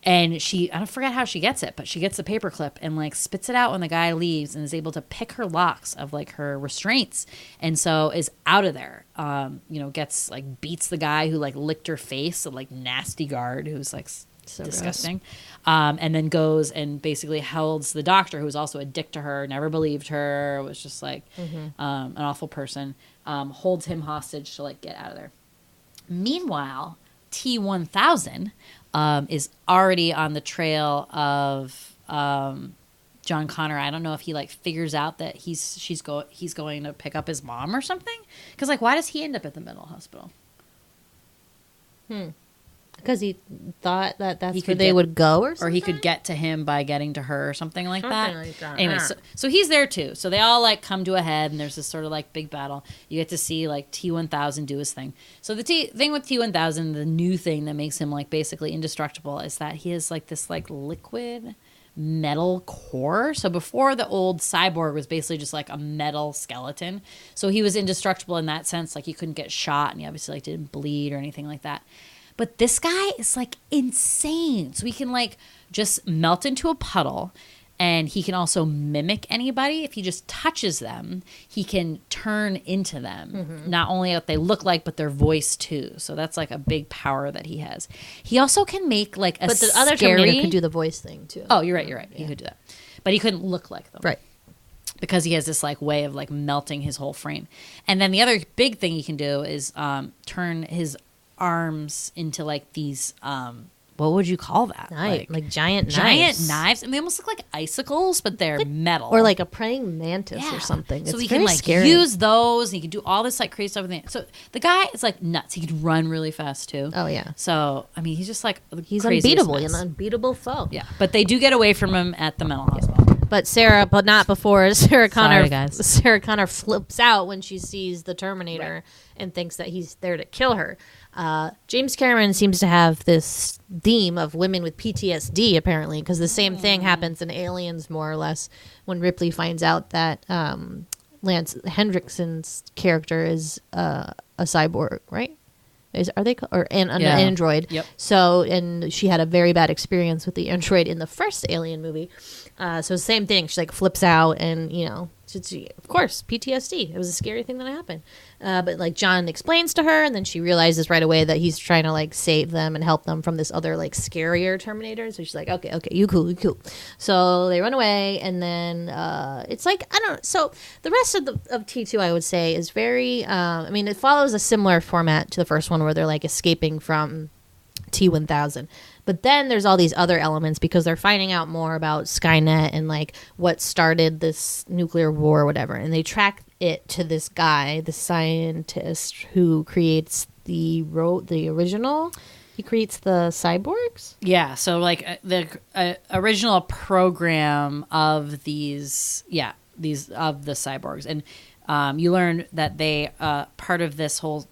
D: And I don't forget how she gets it, but she gets the paperclip and like spits it out when the guy leaves and is able to pick her locks of like her restraints. And so is out of there, gets like beats the guy who like licked her face, a like nasty guard who's like
C: So
D: disgusting. And then goes and basically holds the doctor who was also a dick to her, never believed her, was just like an awful person, holds him hostage to like get out of there. Meanwhile, T-1000 is already on the trail of John Connor. I don't know if he like figures out that he's going to pick up his mom or something. Because like, why does he end up at the mental hospital?
C: Because he thought that that's
D: He
C: where
D: could
C: they
D: get-
C: would go, or
D: Or
C: something.
D: he could get to him by getting to her or something like that.
C: Something like that.
D: Anyway,
C: Yeah.
D: so he's there too. So they all like come to a head, and there's this sort of like big battle. You get to see like T-1000 do his thing. So the thing with T-1000, the new thing that makes him like basically indestructible, is that he has like this like liquid metal core. So before, the old cyborg was basically just like a metal skeleton. So he was indestructible in that sense. Like he couldn't get shot, and he obviously like didn't bleed or anything like that. But this guy is like insane. So he can like just melt into a puddle, and he can also mimic anybody. If he just touches them, he can turn into them. Not only what they look like, but their voice too. So that's like a big power that he has. He also can make like a
C: But the other
D: scary...
C: Terminator could do the voice thing too.
D: Oh, you're right. He could do that. But he couldn't look like them.
C: Right.
D: Because he has this like way of like melting his whole frame. And then the other big thing he can do is turn his arms into like these what would you call that?
C: Like giant
D: knives, and they almost look like icicles, but they're metal,
C: or like a praying mantis
D: Yeah.
C: or something.
D: So
C: It's
D: he
C: very
D: can like
C: scary.
D: use those. And he can do all this like crazy stuff with it. So the guy is like nuts. He can run really fast too.
C: Oh yeah,
D: So I mean, he's just like the
C: he's
D: craziest
C: unbeatable.
D: mess.
C: He's an unbeatable foe.
D: Yeah, but they do get away from him at the mental hospital.
C: But not before Sarah Connor.
D: Sorry, guys.
C: Sarah Connor flips out when she sees the Terminator and thinks that he's there to kill her. James Cameron seems to have this theme of women with PTSD, apparently, because the same thing happens in Aliens, more or less, when Ripley finds out that Lance Hendrickson's character is a cyborg, right? Are they or an android?
D: Yep.
C: So, and she had a very bad experience with the android in the first Alien movie. So same thing. She like flips out, and of course PTSD. It was a scary thing that happened. But like John explains to her, and then she realizes right away that he's trying to like save them and help them from this other like scarier Terminator. So she's like, okay, you cool. So they run away, and then it's like I don't know. So the rest of T2, I would say, is very. I mean, it follows a similar format to the first one, where they're like escaping from T-1000. But then there's all these other elements because they're finding out more about Skynet and like what started this nuclear war or whatever. And they track it to this guy, the scientist who creates the original He creates the cyborgs?
D: Yeah, so like the original program of these of the cyborgs, and you learn that they part of this whole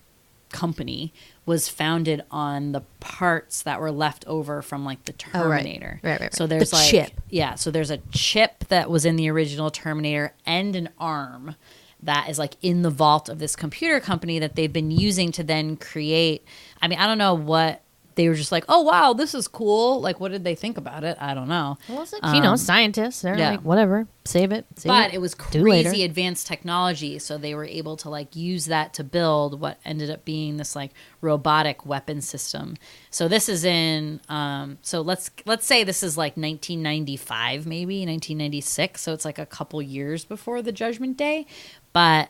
D: company was founded on the parts that were left over from like the Terminator.
C: Oh, right.
D: So there's
C: the
D: like
C: chip.
D: Yeah, so there's a chip that was in the original Terminator and an arm that is like in the vault of this computer company that they've been using to then create. I mean, I don't know what they were just like, oh wow, this is cool. Like, what did they think about it? I don't know.
C: Well, it's like, scientists. They're like, whatever, save it.
D: But it was crazy advanced technology, so they were able to like use that to build what ended up being this like robotic weapon system. So this is in, so let's say this is like 1995, maybe 1996. So it's like a couple years before the Judgment Day, but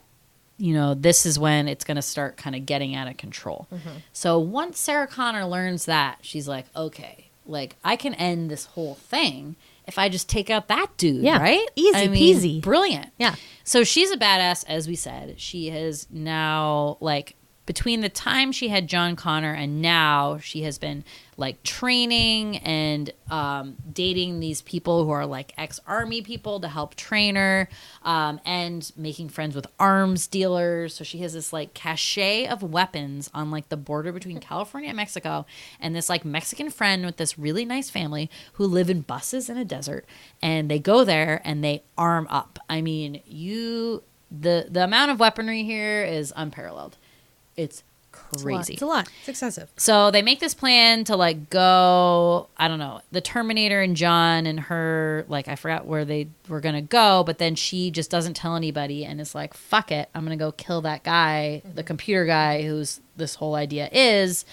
D: this is when it's going to start kind of getting out of control. Mm-hmm. So once Sarah Connor learns that, she's like, okay, like I can end this whole thing if I just take out that dude, right?
C: Easy peasy.
D: Brilliant.
C: Yeah.
D: So she's a badass, as we said. She has now, like, between the time she had John Connor and now, she has been like training and dating these people who are like ex-army people to help train her, and making friends with arms dealers. So she has this like cache of weapons on like the border between California and Mexico, and this like Mexican friend with this really nice family who live in buses in a desert, and they go there and they arm up. I mean, the amount of weaponry here is unparalleled. It's crazy.
C: It's a lot. It's excessive.
D: So they make this plan to like go, I don't know, the Terminator and John and her, like I forgot where they were going to go, but then she just doesn't tell anybody and is like, fuck it, I'm going to go kill that guy, the computer guy who's this whole idea is,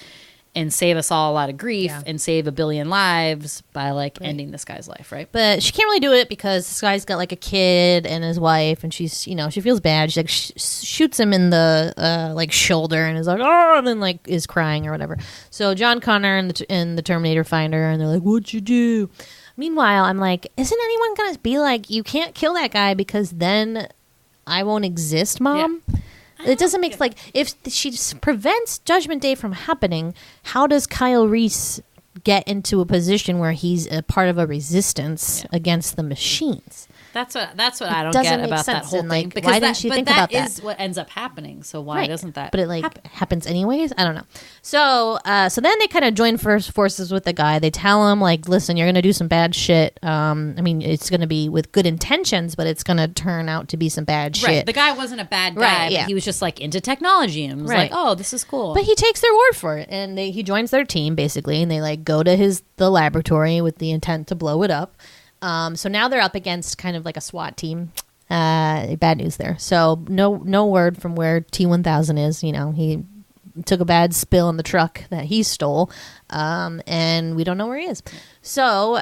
D: and save us all a lot of grief and save 1 billion lives by like ending this guy's life, right?
C: But she can't really do it because this guy's got like a kid and his wife, and she's, she feels bad. She like shoots him in the like shoulder and is like, oh, and then like is crying or whatever. So John Connor and the Terminator find her, and they're like, what'd you do? Meanwhile, I'm like, isn't anyone gonna be like, you can't kill that guy because then I won't exist, Mom? Yeah. It doesn't make, like, if she prevents Judgment Day from happening, how does Kyle Reese get into a position where he's a part of a resistance against the machines?
D: That's what I don't get about that whole thing.
C: Like, because why didn't she think about that?
D: That is what ends up happening. So why doesn't that?
C: But it like happens anyways. I don't know. So then they kind of join forces with the guy. They tell him like, listen, you're gonna do some bad shit. I mean, it's gonna be with good intentions, but it's gonna turn out to be some bad shit.
D: Right. The guy wasn't a bad guy. But he was just like into technology and was like, oh, this is cool.
C: But he takes their word for it, and he joins their team basically, and they like go to the laboratory with the intent to blow it up. So now they're up against kind of like a SWAT team. Bad news there. So no word from where T-1000 is. He took a bad spill in the truck that he stole, and we don't know where he is. So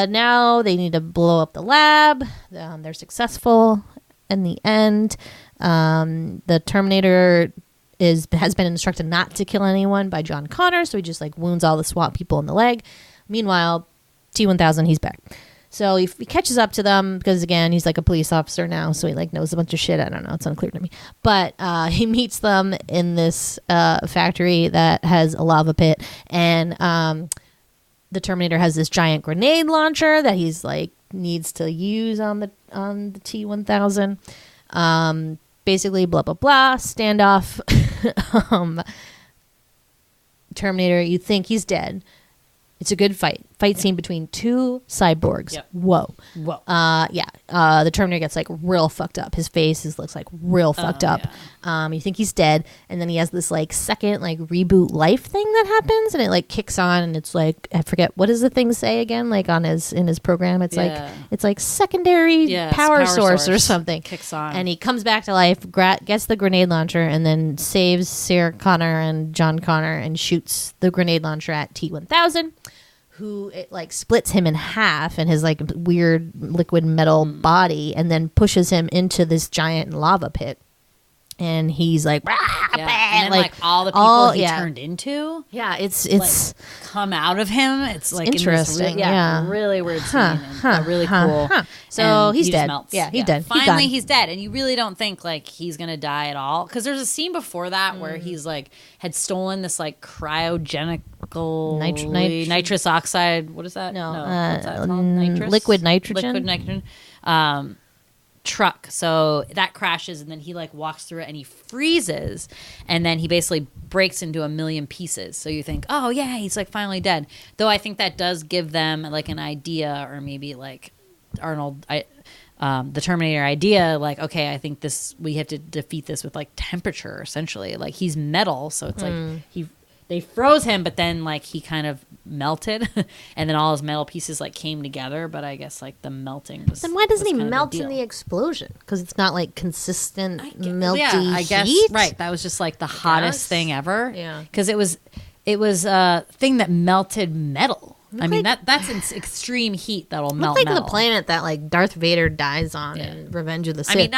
C: now they need to blow up the lab. They're successful in the end. The Terminator has been instructed not to kill anyone by John Connor, so he just like wounds all the SWAT people in the leg. Meanwhile, T-1000, he's back. So he catches up to them because, again, he's like a police officer now, so he like knows a bunch of shit. I don't know. It's unclear to me. But he meets them in this factory that has a lava pit, and the Terminator has this giant grenade launcher that he's like needs to use on the T-1000. Basically, blah, blah, blah, standoff. Terminator, you think he's dead. It's a good fight scene between two cyborgs. Yep. Whoa. The Terminator gets like real fucked up. His face looks like real fucked up. Yeah. You think he's dead, and then he has this like second like reboot life thing that happens, and it like kicks on, and it's like, I forget, what does the thing say again? Like in his program, it's like secondary power source or something.
D: Kicks on,
C: and he comes back to life, gets the grenade launcher, and then saves Sarah Connor and John Connor and shoots the grenade launcher at T-1000. Who it like splits him in half in his like weird liquid metal body, and then pushes him into this giant lava pit. And he's like,
D: Yeah. And then, like all the people he turned into.
C: Yeah, it's
D: like, come out of him. It's like
C: interesting.
D: In this really weird scene. And really cool.
C: So
D: and
C: he's
D: he
C: dead.
D: Just melts.
C: Yeah, he's dead.
D: Finally, he's dead, and you really don't think like he's gonna die at all because there's a scene before that where he's like had stolen this like cryogenical nitrous oxide. What is that?
C: No,
D: what's that called? Nitrous?
C: Liquid nitrogen.
D: Liquid nitrogen. Truck, so that crashes, and then he like walks through it and he freezes, and then he basically breaks into a million pieces. So you think, oh yeah, he's like finally dead. Though I think that does give them like an idea, or maybe like Arnold, the Terminator idea, like, okay, I think we have to defeat this with like temperature, essentially. Like he's metal, so it's like they froze him, but then like he kind of melted, and then all his metal pieces like came together. But I guess like the melting was.
C: Then why doesn't he
D: kind of
C: melt in the explosion? Because it's not like consistent melty
D: I guess
C: heat?
D: right. That was just like the hottest thing ever.
C: Yeah,
D: because it was a thing that melted metal. I mean that's an extreme heat that'll melt
C: like
D: metal.
C: the planet that like Darth Vader dies on in Revenge of the Sith.
D: I mean,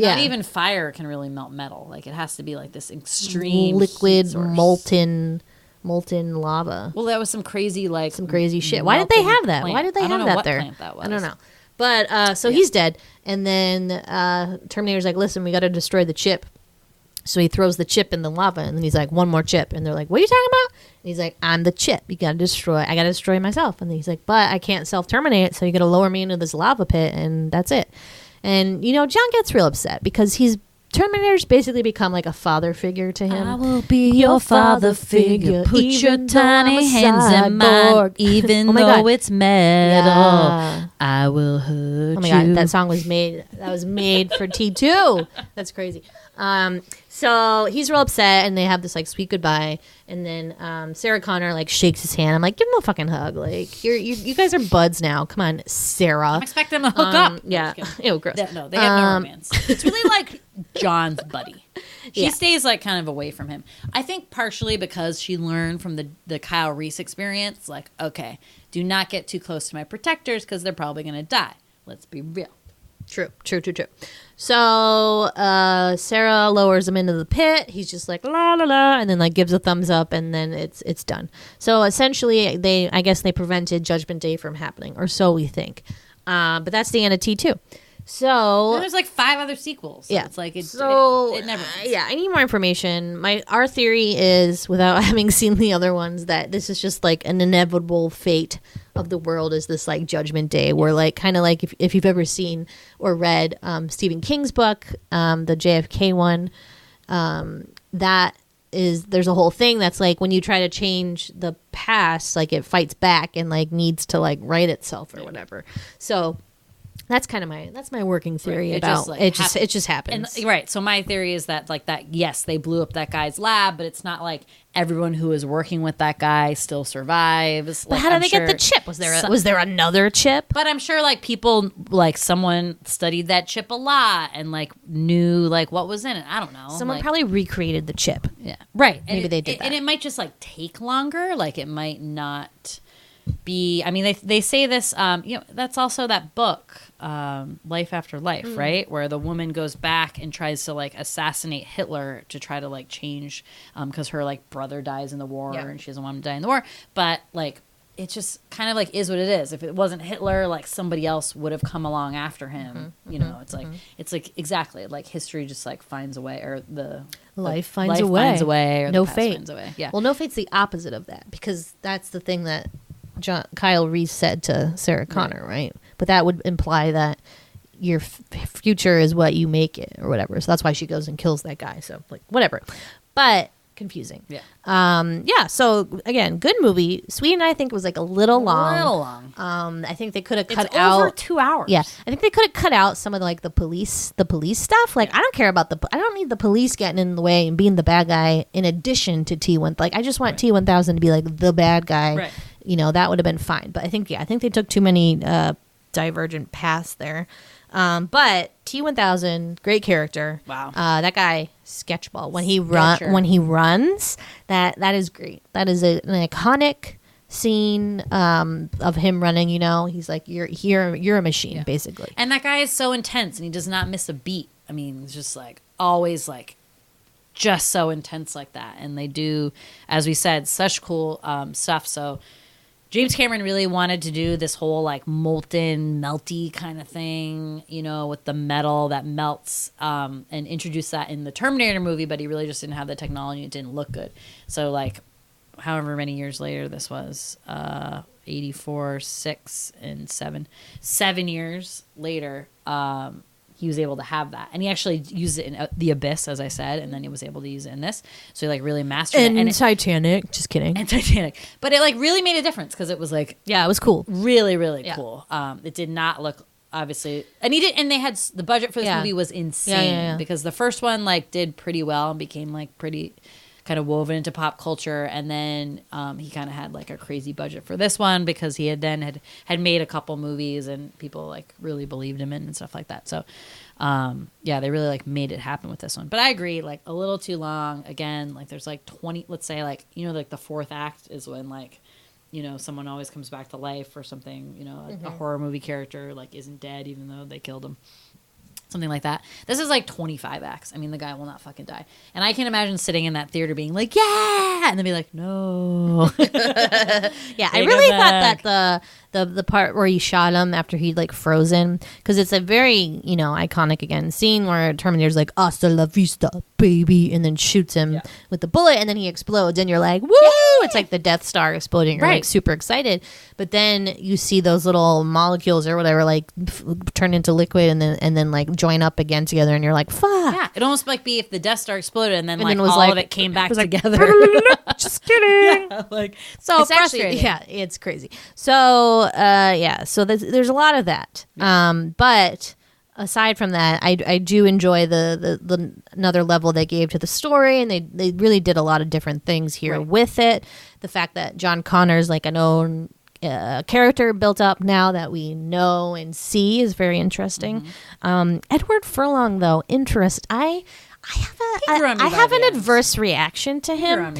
D: not even fire can really melt metal. Like it has to be like this extreme
C: liquid molten lava.
D: Well, that was some crazy
C: shit. Why did they have that?
D: Plant.
C: Why did they have that there?
D: That was.
C: I don't know. But so he's dead, and then Terminator's like, "Listen, we got to destroy the chip." So he throws the chip in the lava, and then he's like, "One more chip," and they're like, "What are you talking about?" And he's like, "I'm the chip. I got to destroy myself." And then he's like, "But I can't self-terminate, so you got to lower me into this lava pit, and that's it." And John gets real upset because Terminator's basically become like a father figure to him.
D: I will be your father figure. Put your tiny hands in mine, even though it's metal. Yeah. I will hurt you.
C: Oh my god, that song was made. That was made for T2. That's crazy. So he's real upset, and they have this like sweet goodbye, and then Sarah Connor like shakes his hand. I'm like, give him a fucking hug. Like you guys are buds now. Come on, Sarah.
D: I'm expecting them to hook up.
C: Yeah. Ew, gross.
D: No, they have no romance. It's really like John's buddy. She stays like kind of away from him. I think partially because she learned from the Kyle Reese experience. Like, okay, do not get too close to my protectors because they're probably gonna die. Let's be real.
C: True. So Sarah lowers him into the pit. He's just like la la la, and then like gives a thumbs up, and then it's done. So essentially, I guess they prevented Judgment Day from happening, or so we think. But that's the end of T2. So
D: and there's like 5 other sequels. So
C: yeah,
D: it's like it never.
C: Yeah, I need more information. Our theory is, without having seen the other ones, that this is just like an inevitable fate of the world. Is this like Judgment Day, where like kind of like if you've ever seen or read Stephen King's book, the JFK one, there's a whole thing that's like when you try to change the past, like it fights back and like needs to like right itself or whatever. So. That's kind of my working theory about it. Just happens.
D: And, right. So my theory is that like that. Yes, they blew up that guy's lab, but it's not like everyone who is working with that guy still survives.
C: But how did they get the chip? Was there another chip?
D: But I'm sure like people like someone studied that chip a lot and like knew like what was in it. I don't know.
C: Someone probably recreated the chip.
D: Yeah. Right.
C: Maybe they did that.
D: And it might just like take longer. Like it might not be. I mean, they say this. That's also that book. Life After Life, right? Where the woman goes back and tries to like assassinate Hitler to try to like change because her like brother dies in the war and she doesn't want him to die in the war. But like it just kind of like is what it is. If it wasn't Hitler, like somebody else would have come along after him. It's like exactly like history just like finds a way, or
C: life finds a way,
D: or
C: no
D: the past
C: fate
D: finds a way. Yeah.
C: Well, no fate's the opposite of that, because that's the thing that Kyle Reese said to Sarah Connor, right? But that would imply that your future is what you make it, or whatever. So that's why she goes and kills that guy. So like whatever, but confusing.
D: Yeah.
C: So again, good movie. Sweden, I think, was like a little long. I think they could have cut out
D: over 2 hours.
C: Yeah, I think they could have cut out some of like the police stuff. Like I don't care about I don't need the police getting in the way and being the bad guy in addition to T1. Like I just want T1000 to be like the bad guy.
D: Right.
C: That would have been fine. But I think they took too many divergent paths there. But T1000, great character.
D: Wow.
C: That guy, sketchball. When he runs, that is great. That is an iconic scene of him running. He's like, you're a machine, basically.
D: And that guy is so intense, and he does not miss a beat. I mean, he's just like always like just so intense like that. And they do, as we said, such cool stuff. So James Cameron really wanted to do this whole like molten, melty kind of thing, you know, with the metal that melts, and introduce that in the Terminator movie, but he really just didn't have the technology. It didn't look good. So like however many years later this was, 84, 6, and 7 years later, he was able to have that. And he actually used it in The Abyss, as I said, and then he was able to use it in this. So he like really mastered it.
C: And Titanic, just kidding.
D: And Titanic. But it like really made a difference because it was like...
C: Yeah, it was cool.
D: Really, really cool. It did not look, obviously... And they had... The budget for this movie was insane because the first one like did pretty well and became like pretty... kind of woven into pop culture, and then he kind of had like a crazy budget for this one because he had made a couple movies and people like really believed him in and stuff like that. So they really like made it happen with this one. But I agree, like a little too long. Again, like there's like 20, let's say like, you know, like the fourth act is when like, you know, someone always comes back to life or something, you know, a horror movie character like isn't dead even though they killed him. Something like that. This is like 25 acts. I mean, the guy will not fucking die. And I can imagine sitting in that theater being like, yeah! And then be like, no.
C: Yeah, I really thought that the part where he shot him after he'd like frozen, because it's a very, you know, iconic again scene where Terminator's like, hasta la vista, baby, and then shoots him with the bullet, and then he explodes, and you're like, woo! Yeah! It's like the Death Star exploding. You're like super excited. But then you see those little molecules or whatever like turn into liquid and then like join up again together, and you're like, fuck.
D: Yeah, it'd almost like be if the Death Star exploded and then
C: all
D: like, of it came back together.
C: Just kidding.
D: Yeah, like so
C: it's
D: frustrating.
C: Actually, it's crazy. So so there's a lot of that. But aside from that, I do enjoy the another level they gave to the story, and they really did a lot of different things here with it. The fact that John Connor's like an own character built up now that we know and see is very interesting. Edward Furlong, though, I have an adverse reaction to him.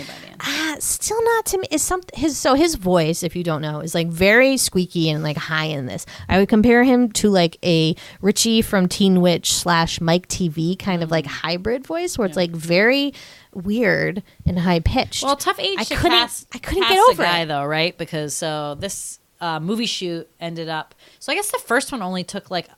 C: Still not to me. His voice, if you don't know, is like very squeaky and like high in this. I would compare him to like a Richie from Teen Witch / Mike TV kind of like hybrid voice where it's like very weird and high pitched.
D: Well, tough age. I couldn't
C: get over
D: the guy
C: it
D: though, right? Because this movie shoot ended up. So I guess the first one only took like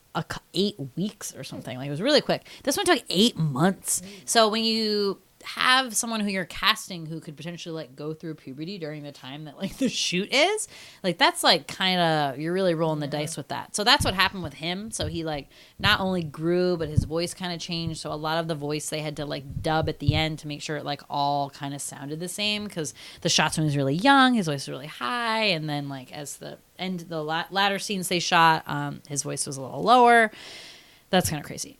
D: 8 weeks or something. Like it was really quick. This one took 8 months. So when you have someone who you're casting who could potentially like go through puberty during the time that like the shoot is, like that's like kind of, you're really rolling the dice with that. So that's what happened with him. So he like not only grew, but his voice kind of changed. So a lot of the voice they had to like dub at the end to make sure it like all kind of sounded the same, because the shots when he was really young, his voice was really high, and then like as the latter scenes they shot, his voice was a little lower. That's kind of crazy.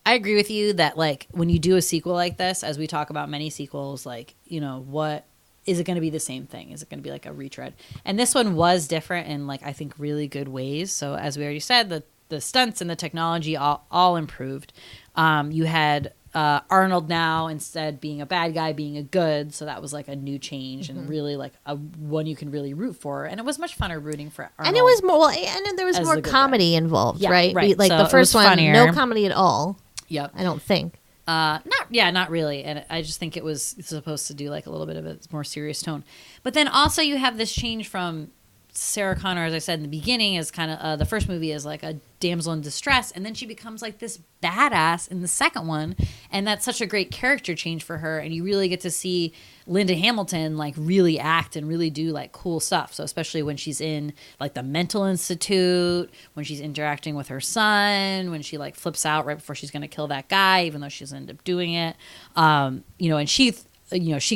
D: I agree with you that like when you do a sequel like this, as we talk about many sequels, like, you know, what is it going to be the same thing? Is it going to be like a retread? And this one was different in like I think really good ways. So as we already said, the stunts and the technology all improved. You had Arnold now instead being a bad guy being a good, so that was like a new change and really like a one you can really root for, and it was much funner rooting for Arnold.
C: And it was more and there was more comedy involved, right? Like
D: so
C: the first one,
D: funnier.
C: no comedy at all.
D: Yep.
C: I don't think.
D: Not really. And I just think it was supposed to do like a little bit of a more serious tone. But then also you have this change from Sarah Connor, as I said in the beginning, is kind of the first movie is like a damsel in distress, and then she becomes like this badass in the second one, and that's such a great character change for her, and you really get to see Linda Hamilton like really act and really do like cool stuff. So especially when she's in like the mental institute, when she's interacting with her son, when she like flips out right before she's going to kill that guy, even though she doesn't end up doing it, you know, and she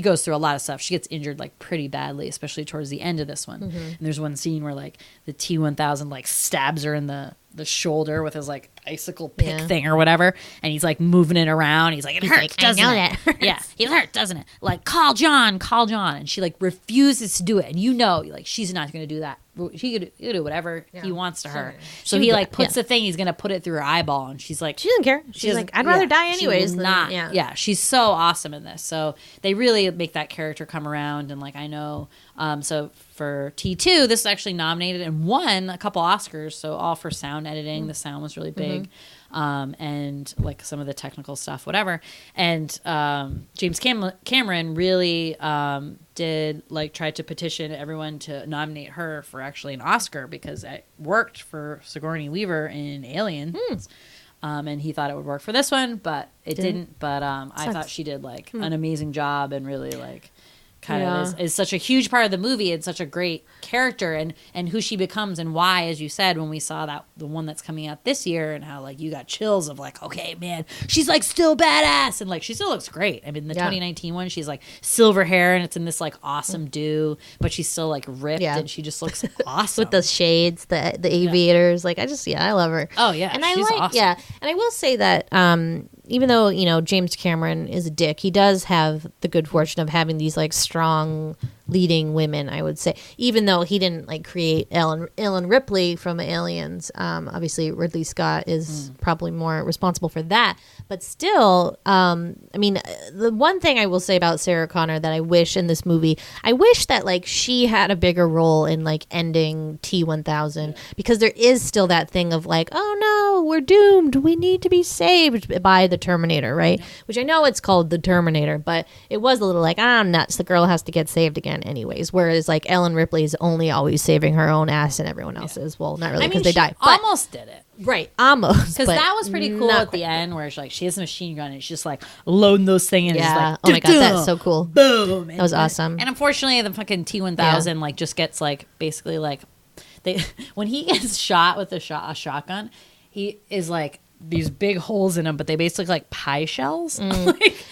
D: goes through a lot of stuff. She gets injured like pretty badly, especially towards the end of this one. And there's one scene where like the T-1000 like stabs her in the shoulder with his like icicle pick thing or whatever, and he's like moving it around. He's like, it hurts, like, doesn't it? That hurts. Yeah, it hurts, doesn't it? Like, call John, and she like refuses to do it, and you know, like she's not going to do that. He could do whatever he wants to her. So he like puts the thing, he's going to put it through her eyeball, and she's like,
C: she doesn't care. She's like, I'd rather die anyways.
D: She's so awesome in this. So they really make that character come around, and like I know, so for T2, this is actually nominated and won a couple Oscars, so all for sound editing. The sound was really big. and like some of the technical stuff, whatever. And James Cameron really did like try to petition everyone to nominate her for actually an Oscar because it worked for Sigourney Weaver in Alien. And he thought it would work for this one, but it didn't. But I thought she did like an amazing job and really like kind of is such a huge part of the movie and such a great character and who she becomes and why, as you said, when we saw that the one that's coming out this year and how like you got chills of like, okay, man, she's like still badass and like she still looks great. I mean, the 2019 one, she's like silver hair and it's in this like awesome do, but she's still like ripped and she just looks awesome
C: with the shades, the aviators. Like I love her.
D: Oh yeah,
C: and
D: she's awesome.
C: and I will say that even though James Cameron is a dick, he does have the good fortune of having these like strong leading women, I would say, even though he didn't like create Ellen Ripley from Aliens. Obviously Ridley Scott is probably more responsible for that, but still, I mean, the one thing I will say about Sarah Connor that I wish in this movie, I wish that like she had a bigger role in like ending T-1000 because there is still that thing of like, oh no, we're doomed, we need to be saved by the Terminator, right? Which I know it's called the Terminator, but it was a little like, I'm nuts, the girl has to get saved again anyways, whereas like Ellen Ripley is only always saving her own ass and everyone else's. Well, not really because they die, but
D: almost did it.
C: Right, almost.
D: Because that was pretty cool at the end where she has a machine gun and she's just like loading those things and it's like,
C: oh my god, that's so cool.
D: Boom.
C: That was awesome.
D: And unfortunately the fucking T-1000 like just gets like basically like when he is shot with a shotgun, he is like these big holes in them, but they basically like pie shells.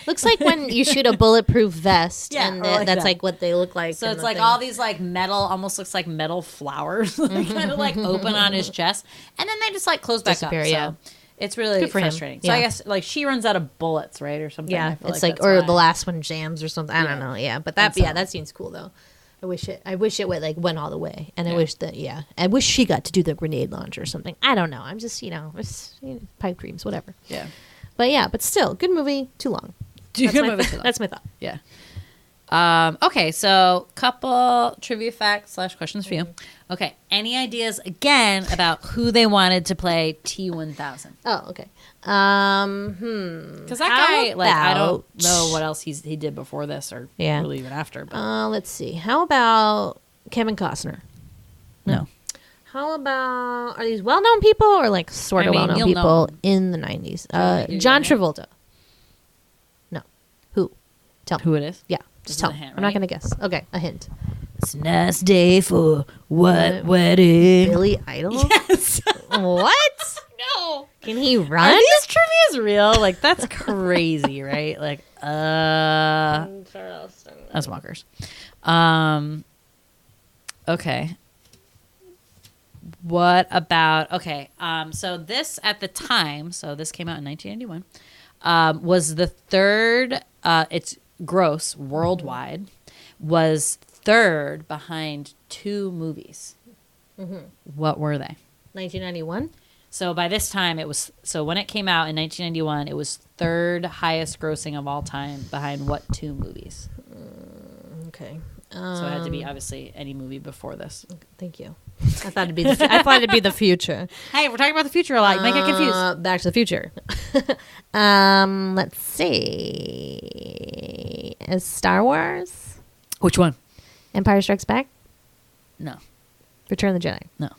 C: Looks like when you shoot a bulletproof vest, and
D: like
C: that's
D: that.
C: like what they look like.
D: So it's like all these like metal, almost looks like metal flowers, kind of like open on his chest, and then they just like close back up. So it's really frustrating. So I guess like she runs out of bullets, right, or something.
C: Yeah, it's like or the last one jams or something. I don't know. Yeah, but that that seems cool though. I wish it went all the way, and I wish she got to do the grenade launch or something. I don't know. I'm just pipe dreams, whatever.
D: Yeah,
C: but still, good movie. Too long. That's my thought.
D: Yeah. Okay, so couple trivia facts / questions for you. Okay, any ideas again about who they wanted to play T-1000?
C: Oh, okay.
D: Because that guy, like, I don't know what else he did before this or really even after. But.
C: Let's see. How about Kevin Costner?
D: No.
C: How about, are these well-known people or like sort of well-known people in the 90s? John Travolta. No. Who? Tell me.
D: Who it is?
C: Yeah. Just tell me. Hint, right? I'm not going to guess. Okay, a hint.
D: It's a nice day for wedding.
C: Billy Idol?
D: Yes.
C: What?
D: No.
C: Can he run?
D: Are these trivia's real? Like, that's crazy, right? Like, that's Walkers. Okay. What about, so this at the time, so this came out in 1991, was the third, its gross worldwide was third behind two movies. What were they?
C: 1991?
D: So by this time when it came out in 1991, it was third highest grossing of all time behind what two movies?
C: Okay.
D: So it had to be obviously any movie before this.
C: Thank you. I thought it'd be the future.
D: Hey, we're talking about the future a lot. You might get confused.
C: Back to the Future. Let's see. Is Star Wars?
D: Which one?
C: Empire Strikes Back?
D: No.
C: Return of the Jedi?
D: No.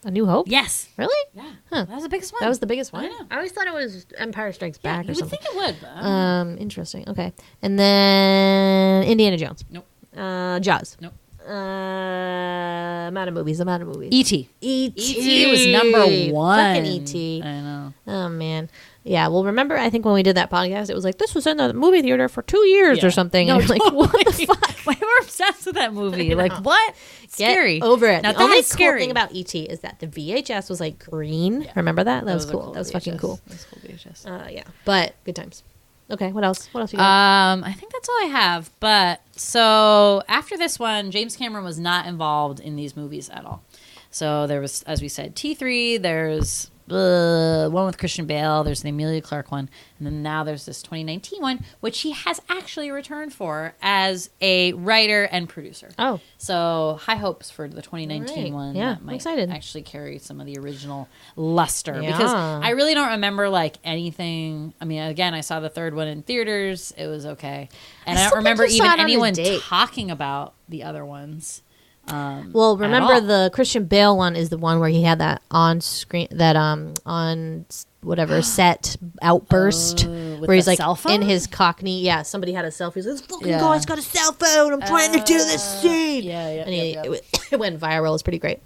C: A New Hope?
D: Yes.
C: Really?
D: Yeah.
C: Huh.
D: That was the biggest one.
C: That was the biggest one?
D: I know.
C: I always thought it was Empire Strikes Back or something.
D: You would think it would. But
C: interesting. Okay. And then Indiana Jones.
D: Nope.
C: Jaws.
D: Nope.
C: I'm out of movies.
D: E.T. E.T. was number one.
C: Fucking E.T.
D: I know.
C: Oh, man. Yeah, well, remember, I think when we did that podcast, it was like, this was in the movie theater for 2 years or something. No, and you're like, what the fuck?
D: Why we're obsessed with that movie? Like, what? Scary.
C: Get over it.
D: Now,
C: the only cool
D: scary
C: thing about E.T. is that the VHS was like green. Yeah. Remember that? That was cool. That was fucking cool.
D: That was cool VHS.
C: Yeah. But good times. Okay, what else? What else you got?
D: I think that's all I have. But so after this one, James Cameron was not involved in these movies at all. So there was, as we said, T3. There's one with Christian Bale. There's the Emilia Clarke one, and then now there's this 2019 one, which he has actually returned for as a writer and producer.
C: Oh,
D: so high hopes for the 2019
C: Right.
D: one.
C: Yeah,
D: that
C: I'm
D: might
C: excited.
D: actually carry some of the original luster
C: Yeah.
D: because I really don't remember like anything. I mean, again, I saw the third one in theaters. It was okay, and I don't
C: still
D: remember
C: think you
D: even
C: saw it on a
D: anyone
C: date.
D: talking about the other ones.
C: well,
D: at
C: remember
D: all.
C: the Christian Bale one is the one where he had that on screen, that on whatever set outburst,
D: with
C: where he's
D: the
C: like
D: cell phone?
C: in his Cockney. Yeah, somebody had a selfie. He's like, "This fucking
D: Yeah.
C: guy's got a cell phone. I'm trying to do this scene."
D: Yeah,
C: and it went viral. It's pretty great.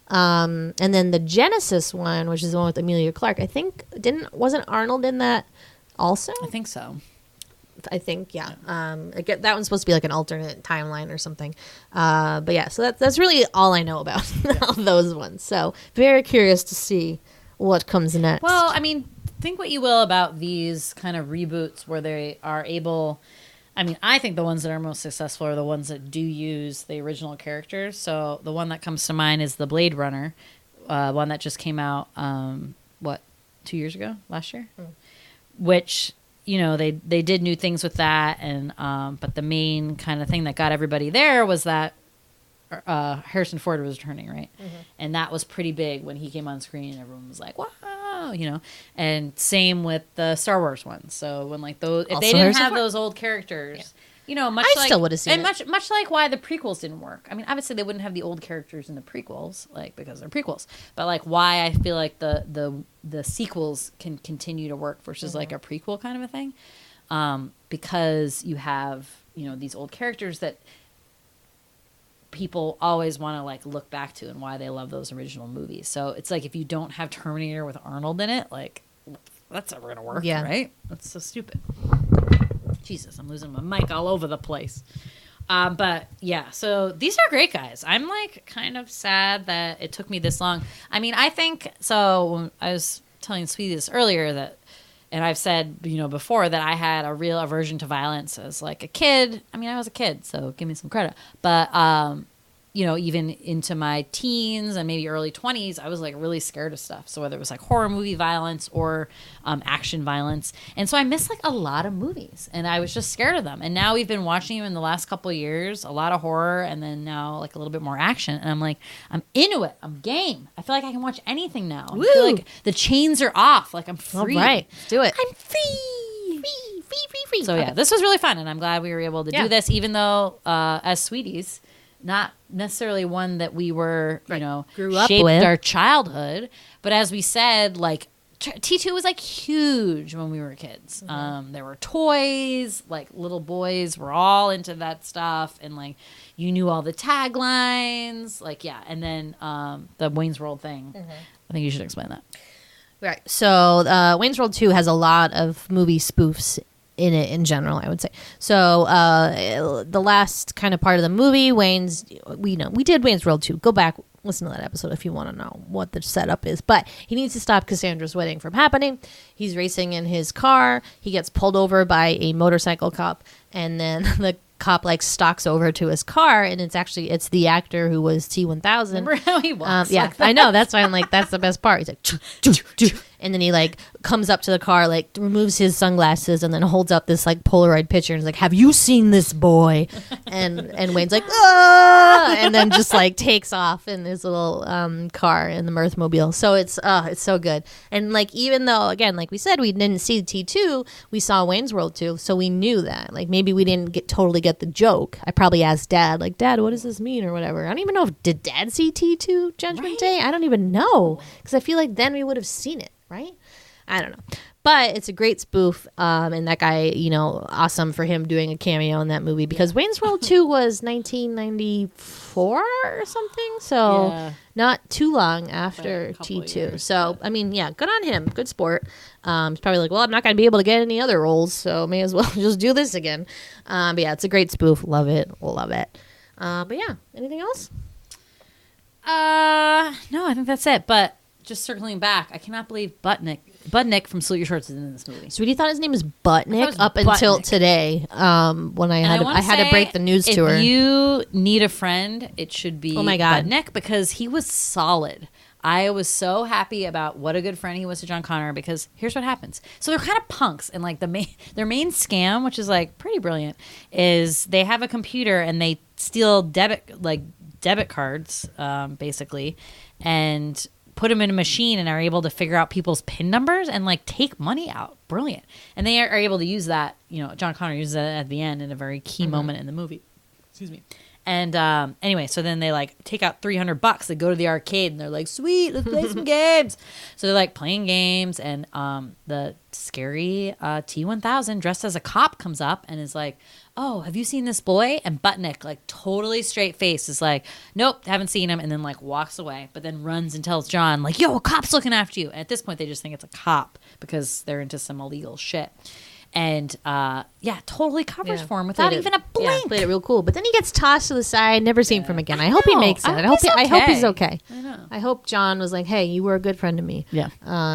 C: And then the Genesis one, which is the one with Emilia Clarke, I think wasn't Arnold in that also?
D: I think so.
C: I think, yeah. I get that one's supposed to be like an alternate timeline or something. But yeah, so that's really all I know about all those ones. So very curious to see what comes next.
D: Well, I mean, think what you will about these kind of reboots where they are able. I mean, I think the ones that are most successful are the ones that do use the original characters. So the one that comes to mind is the Blade Runner, one that just came out, 2 years ago, last year, which, you know, they did new things with that, and but the main kind of thing that got everybody there was that Harrison Ford was returning, right? And that was pretty big when he came on screen. Everyone was like, "Wow!" You know. And same with the Star Wars ones. So when like those, if
C: Also
D: they didn't
C: Harrison
D: have
C: Ford.
D: those old characters, you know, much
C: I
D: like
C: still would've seen
D: and
C: it.
D: much like why the prequels didn't work. I mean, obviously they wouldn't have the old characters in the prequels, like because they're prequels. But like why I feel like the sequels can continue to work versus like a prequel kind of a thing. Because you have, you know, these old characters that people always want to like look back to and why they love those original movies. So it's like if you don't have Terminator with Arnold in it, like that's never gonna work,
C: Yeah.
D: right? That's so stupid. Jesus, I'm losing my mic all over the place. But yeah, so these are great, guys. I'm like kind of sad that it took me this long. I mean, I think so. When I was telling Sweetie this earlier that, and I've said, you know, before that I had a real aversion to violence as like a kid. I mean, I was a kid, so give me some credit. But, you know, even into my teens and maybe early 20s, I was like really scared of stuff. So whether it was like horror movie violence or action violence. And so I missed like a lot of movies and I was just scared of them. And now we've been watching them in the last couple of years, a lot of horror and then now like a little bit more action. And I'm like, I'm into it. I'm game. I feel like I can watch anything now. I feel like the chains are off. Like I'm free.
C: All right, let's do it.
D: I'm free. Free. So yeah, this was really fun. And I'm glad we were able to do this, even though as Sweeties, not necessarily one that we were, you know,
C: Grew up
D: shaped
C: with.
D: our childhood. But as we said, like T2 was like huge when we were kids. There were toys, like little boys were all into that stuff. And like you knew all the taglines, like, yeah. And then the Wayne's World thing, I think you should explain that.
C: Right. So Wayne's World 2 has a lot of movie spoofs in it in general, I would say. So the last kind of part of the movie, we did Wayne's World 2. Go back, listen to that episode if you want to know what the setup is. But he needs to stop Cassandra's wedding from happening. He's racing in his car. He gets pulled over by a motorcycle cop, and then the cop like stalks over to his car, and it's the actor who was T-1000.
D: Remember how he walks?
C: Yeah,
D: like that?
C: I know. That's why I'm like, that's the best part. He's like, "Choo, choo, choo." And then he like comes up to the car, like removes his sunglasses, and then holds up this like Polaroid picture, and is like, "Have you seen this boy?" And Wayne's like, "Ah!" And then just like takes off in his little car in the Mirthmobile. So it's so good. And like even though again, like we said, we didn't see T2, we saw Wayne's World 2, so we knew that. Like maybe we didn't totally get the joke. I probably asked Dad, like, "Dad, what does this mean?" or whatever. I don't even know did Dad see T2 Judgment Day? I don't even know because I feel like then we would have seen it. Right? I don't know. But it's a great spoof. And that guy, you know, awesome for him doing a cameo in that movie because Wayne's World 2 was 1994 or something. So not too long after T2.
D: Years,
C: so, I mean, yeah, good on him. Good sport. He's probably like, well, I'm not going to be able to get any other roles. So may as well just do this again. But yeah, it's a great spoof. Love it. Love it. But yeah, anything else?
D: No, I think that's it. But just circling back, I cannot believe Budnick from Salute Your Shorts is in this movie.
C: Sweetie thought his name was Budnick
D: was
C: up until
D: Budnick.
C: today. When I had to break the news to her.
D: If you need a friend, it should be
C: Oh my God.
D: Budnick because he was solid. I was so happy about what a good friend he was to John Connor, because here's what happens. So they're kind of punks, and like their main scam, which is like pretty brilliant, is they have a computer and they steal debit cards, basically, and put them in a machine and are able to figure out people's PIN numbers and like take money out. Brilliant. And they are able to use that, John Connor uses that at the end in a very key moment in the movie. Excuse me. And anyway, so then they like take out $300. They go to the arcade and they're like, sweet, let's play some games. So they're like playing games, and the scary T-1000 dressed as a cop comes up and is like, oh, have you seen this boy? And Budnick, like totally straight face, is like, nope, haven't seen him. And then like walks away, but then runs and tells John like, yo, a cop's looking after you. And at this point, they just think it's a cop because they're into some illegal shit. And totally covers for him without even a blink.
C: Yeah, played it real cool. But then he gets tossed to the side, never seen from again. I hope he makes it. I hope he's okay.
D: I know.
C: I hope John was like, hey, you were a good friend to me.
D: Yeah.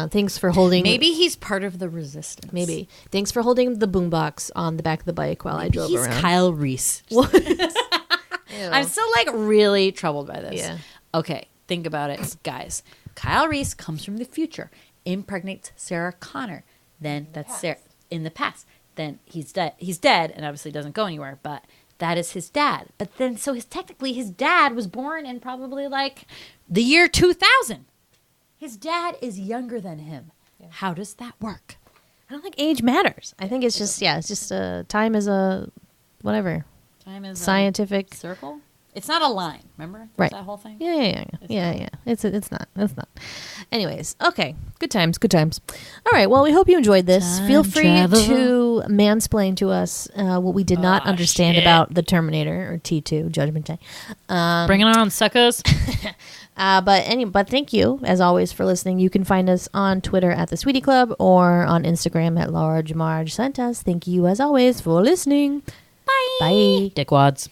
C: Thanks for holding.
D: Maybe he's part of the resistance.
C: Maybe. Thanks for holding the boombox on the back of the bike while I drove
D: he's
C: around.
D: Kyle Reese. I'm still like really troubled by this.
C: Yeah.
D: Okay, think about it, guys. Kyle Reese comes from the future, impregnates Sarah Connor. Then that's Sarah in the past. Then he's dead. He's dead, and obviously doesn't go anywhere. But that is his dad. But then, so technically his dad was born in probably like the year 2000. His dad is younger than him. Yeah. How does that work?
C: I don't think age matters. I think it's just time is a whatever.
D: Time is
C: scientific
D: a circle. It's not a line. Remember that whole thing?
C: Yeah. It's not. Anyways, okay. Good times. All right. Well, we hope you enjoyed this. Feel free to mansplain to us what we did not understand about the Terminator or T2 Judgment Day.
D: Bring it on, suckers.
C: But thank you as always for listening. You can find us on Twitter at the Sweetie Club or on Instagram at Large Marge Sent Us. Thank you as always for listening.
D: Bye. Dickwads.